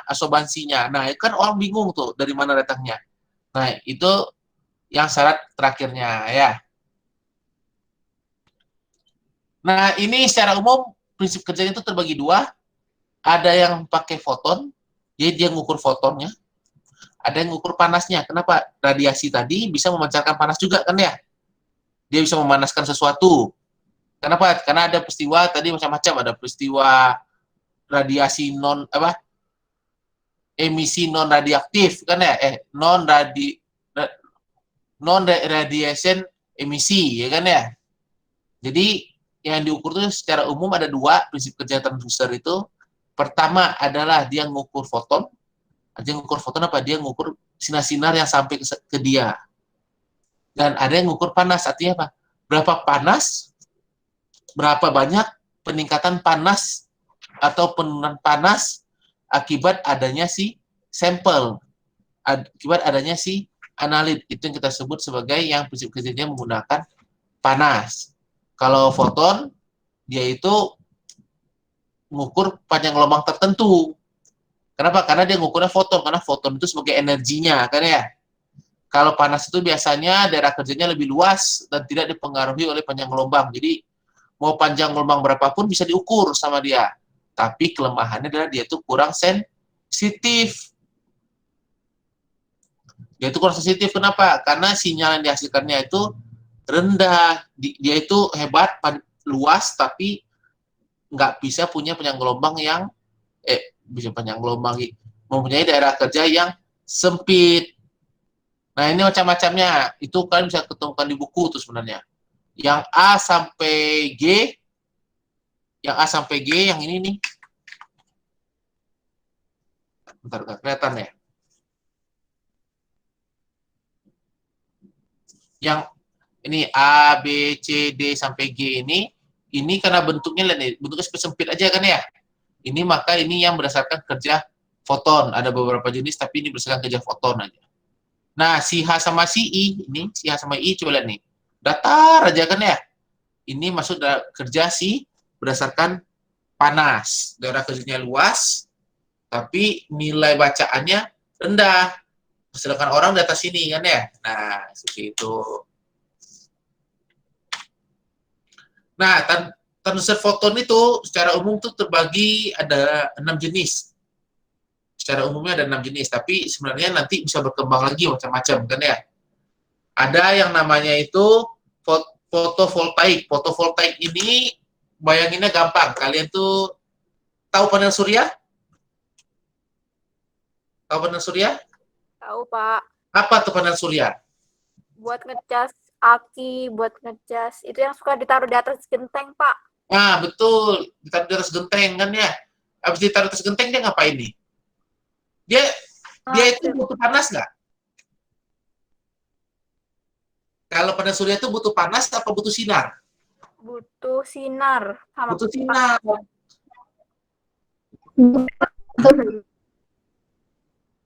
absorbansinya. Nah, kan orang bingung tuh dari mana datangnya. Nah, itu yang syarat terakhirnya ya. Nah, ini secara umum prinsip kerjanya itu terbagi dua. Ada yang pakai foton, jadi dia ngukur fotonnya. Ada yang ngukur panasnya. Kenapa? Radiasi tadi bisa memancarkan panas juga kan ya? Dia bisa memanaskan sesuatu. Kenapa? Karena ada peristiwa tadi macam-macam. Ada peristiwa radiasi emisi non radioaktif kan ya? Non radiation emisi ya kan ya? Jadi yang diukur itu secara umum ada dua prinsip kerja transducer itu. Pertama adalah dia ngukur foton. Dia ngukur foton apa? Dia ngukur sinar-sinar yang sampai ke dia. Dan ada yang ngukur panas. Artinya apa? Berapa panas, berapa banyak peningkatan panas atau penurunan panas akibat adanya si sampel, akibat adanya si analit. Itu yang kita sebut sebagai yang prinsip kerjanya menggunakan panas. Kalau foton, dia itu mengukur panjang gelombang tertentu. Kenapa? Karena dia mengukurnya foton, karena foton itu sebagai energinya, kan ya. Kalau panas itu biasanya daerah kerjanya lebih luas dan tidak dipengaruhi oleh panjang gelombang. Jadi, mau panjang gelombang berapapun bisa diukur sama dia. Tapi kelemahannya adalah dia itu kurang sensitif. Dia itu kurang sensitif, kenapa? Karena sinyal yang dihasilkannya itu rendah, dia itu hebat, luas, tapi nggak bisa punya panjang gelombang yang bisa panjang gelombang, mempunyai daerah kerja yang sempit. Nah ini macam-macamnya, itu kalian bisa ketemukan di buku tuh sebenarnya. Yang A sampai G, yang ini nih, bentar nggak kelihatan ya. Yang ini A, B, C, D sampai G ini karena bentuknya bentuknya sempit aja kan ya. Ini maka ini yang berdasarkan kerja foton. Ada beberapa jenis tapi ini berdasarkan kerja foton aja. Nah, si H sama si I, si H sama I coba lihat nih. Datar aja kan ya. Ini masuk kerja berdasarkan panas. Daerah kerjanya luas tapi nilai bacaannya rendah. Sedangkan orang di atas sini kan ya. Nah, seperti itu. Nah, transducer foton itu secara umum tuh terbagi ada 6 jenis. Secara umumnya ada 6 jenis, tapi sebenarnya nanti bisa berkembang lagi macam-macam kan ya. Ada yang namanya itu fotovoltaik. Fotovoltaik ini bayanginnya gampang. Kalian tuh tahu panel surya? Tahu panel surya? Tahu, Pak. Apa tuh panel surya? Buat ngecas aki, buat ngecas. Itu yang suka ditaruh di atas genteng, Pak. Nah, betul. Ditaruh di atas genteng kan ya. Habis ditaruh di atas genteng dia ngapain nih? Dia itu butuh panas nggak? Kalau panel surya itu butuh panas apa butuh sinar? Butuh sinar. Butuh sinar.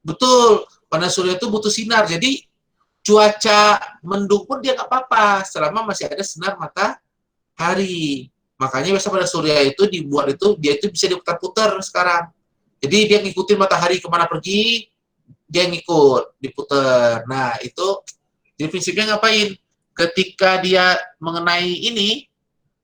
Betul. Panel surya itu butuh sinar. Jadi cuaca mendung pun dia nggak apa-apa selama masih ada sinar matahari. Makanya biasa panel surya itu dibuat itu dia itu bisa diputar-putar sekarang. Jadi dia ngikutin matahari kemana pergi, dia ngikut, diputar. Nah itu, jadi prinsipnya ngapain? Ketika dia mengenai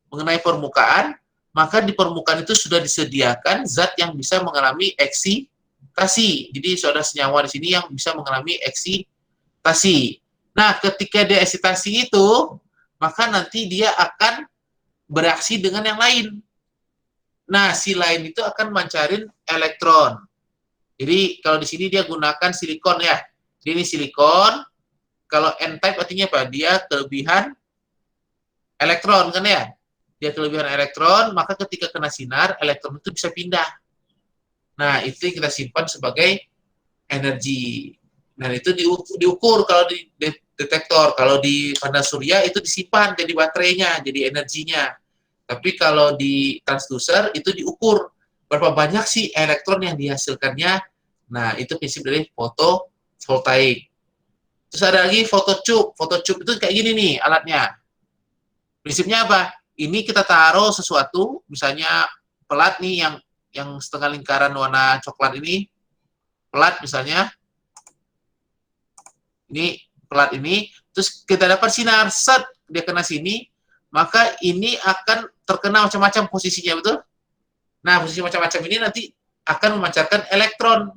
mengenai permukaan, maka di permukaan itu sudah disediakan zat yang bisa mengalami eksitasi. Jadi sudah senyawa di sini yang bisa mengalami eksitasi. Nah, ketika dia eksitasi itu, maka nanti dia akan bereaksi dengan yang lain. Nah, si lain itu akan mancarin elektron. Jadi, kalau di sini dia gunakan silikon ya. Jadi, ini silikon. Kalau N-type artinya apa? Dia kelebihan elektron kan ya? Dia kelebihan elektron, maka ketika kena sinar, elektron itu bisa pindah. Nah, itu yang kita simpan sebagai energi. Nah, itu diukur kalau detektor. Kalau di panel surya itu disimpan jadi baterainya, jadi energinya. Tapi kalau di transducer itu diukur berapa banyak sih elektron yang dihasilkannya. Nah, itu prinsip dari fotovoltaik. Terus ada lagi phototube. Phototube itu kayak gini nih alatnya. Prinsipnya apa? Ini kita taruh sesuatu, misalnya pelat nih yang setengah lingkaran warna coklat ini, pelat misalnya. Ini pelat ini, terus kita dapat sinar, set, dia kena sini, maka ini akan terkena macam-macam posisinya, betul? Nah, posisi macam-macam ini nanti akan memancarkan elektron.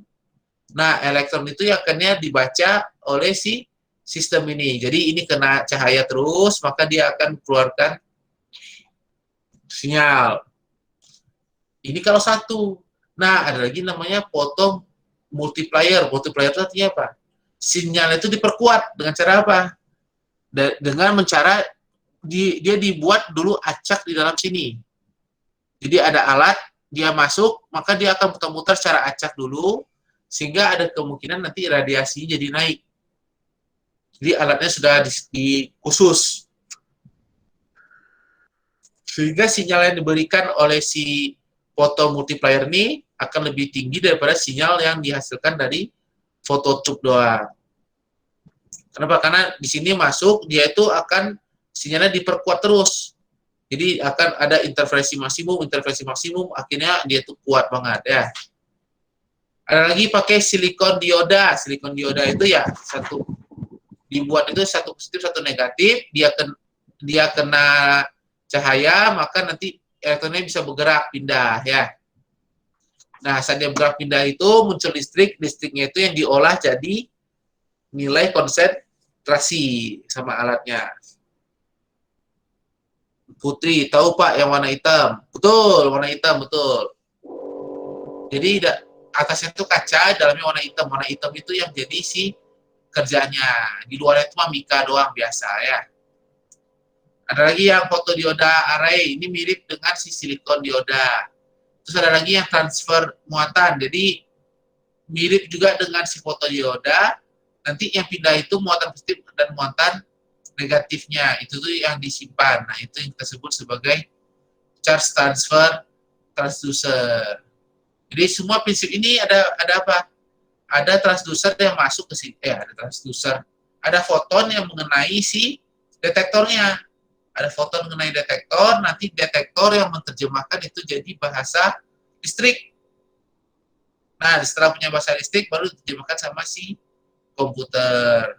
Nah, elektron itu yang akannya dibaca oleh si sistem ini. Jadi ini kena cahaya terus, maka dia akan keluarkan sinyal. Ini kalau satu. Nah, ada lagi namanya photo multiplier. Multiplier itu artinya apa? Sinyal itu diperkuat dengan cara apa? Dengan mencara dia dibuat dulu acak di dalam sini. Jadi ada alat, dia masuk, maka dia akan muter-muter secara acak dulu, sehingga ada kemungkinan nanti radiasinya jadi naik. Jadi alatnya sudah khusus. Sehingga sinyal yang diberikan oleh si foto multiplier ini akan lebih tinggi daripada sinyal yang dihasilkan dari phototube doang. Kenapa? Karena di sini masuk, dia itu akan sinyalnya diperkuat terus. Jadi akan ada interferensi maksimum, akhirnya dia itu kuat banget ya. Ada lagi pakai silikon dioda. Silikon dioda itu ya satu dibuat itu satu positif, satu negatif, dia kena cahaya, maka nanti elektronnya bisa bergerak pindah ya. Nah, saat dia bergerak pindah itu muncul listrik, listriknya itu yang diolah jadi nilai konsentrasi sama alatnya. Putri, tahu Pak yang warna hitam? Betul, warna hitam, betul. Jadi atasnya itu kaca, dalamnya warna hitam. Warna hitam itu yang jadi si kerjanya. Di luarnya itu mika doang biasa ya. Ada lagi yang fotodioda array, ini mirip dengan si silikon dioda. Terus ada lagi yang transfer muatan, jadi mirip juga dengan si fotodioda, nanti yang pindah itu muatan positif dan muatan negatifnya, itu tuh yang disimpan. Nah, itu yang kita sebut sebagai charge transfer transducer. Jadi semua prinsip ini ada apa? Ada transducer yang masuk ke sini, ada transducer. Ada foton yang mengenai si detektornya. Ada foton mengenai detektor, nanti detektor yang menerjemahkan itu jadi bahasa listrik. Nah, setelah punya bahasa listrik, baru diterjemahkan sama si komputer.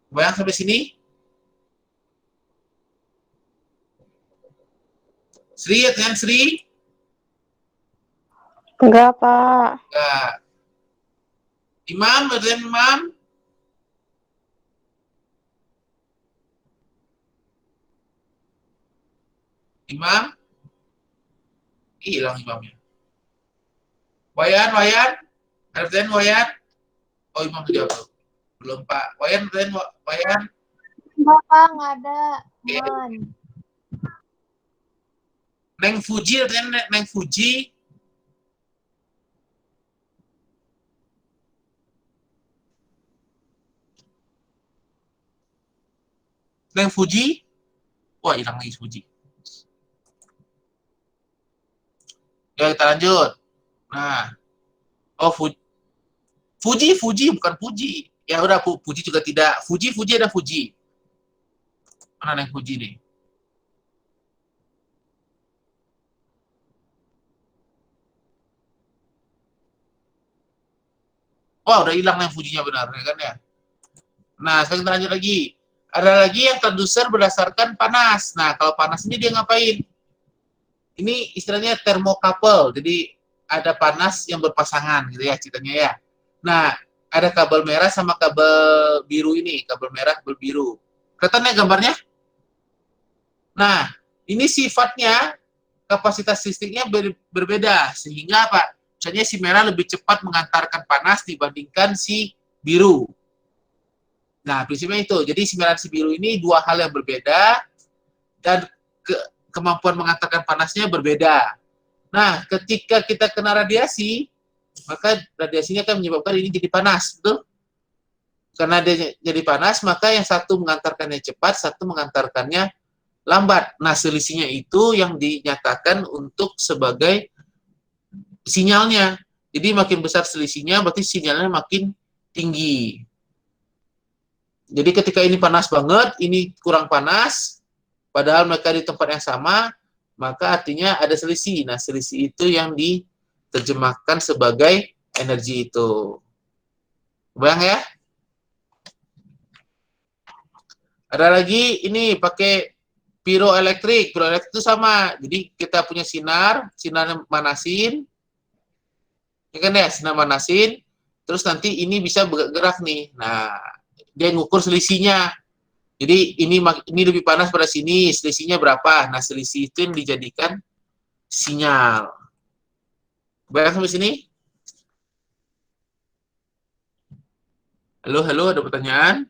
Bayang sampai sini? Sri, kan Sri? Enggak, Pak. Enggak. Imam, berarti Imam? Imam? Hilang imamnya. Wayan? Arden Wayan? Oh, Imam jawab. Belum, Pak. Wayan, Arden Wayan? Enggak, Pak, enggak ada. Oke. Aman. Neng Fuji, Arden Neng Fuji? Neng Fuji? Wah, hilang lagi Fuji. Ya, kita lanjut. Nah, oh Fuji bukan Fuji. Ya udah, Fuji juga tidak. Fuji ada Fuji. Mana yang Fuji nih? Wah, udah hilang yang Fujinya benar, ya kan ya? Nah, sekarang kita lanjut lagi. Ada lagi yang transducer berdasarkan panas. Nah, kalau panas ini dia ngapain? Ini istilahnya thermocouple, jadi ada panas yang berpasangan gitu ya ceritanya ya. Nah, ada kabel merah sama kabel biru ini, kabel merah, kabel biru. Kelihatan ya gambarnya? Nah, ini sifatnya kapasitas listriknya berbeda, sehingga apa? Misalnya si merah lebih cepat mengantarkan panas dibandingkan si biru. Nah, prinsipnya itu. Jadi si merah dan si biru ini dua hal yang berbeda, dan kemampuan mengantarkan panasnya berbeda. Nah, ketika kita kena radiasi, maka radiasinya akan menyebabkan ini jadi panas, betul? karena dia jadi panas, maka yang satu mengantarkannya cepat, satu mengantarkannya lambat. Nah, selisihnya itu yang dinyatakan untuk sebagai sinyalnya. Jadi makin besar selisihnya, berarti sinyalnya makin tinggi. Jadi ketika ini panas banget, ini kurang panas, padahal mereka di tempat yang sama, maka artinya ada selisih. Nah, selisih itu yang diterjemahkan sebagai energi itu. Bayang ya? Ada lagi ini pakai piroelektrik. Piroelektrik itu sama. Jadi kita punya sinar manasin. Ya kan ya, sinar manasin. Terus nanti ini bisa bergerak nih. Nah, dia ngukur selisihnya. Jadi ini lebih panas pada sini, selisihnya berapa? Nah, selisih itu yang dijadikan sinyal. Bayang sampai sini? Halo, ada pertanyaan?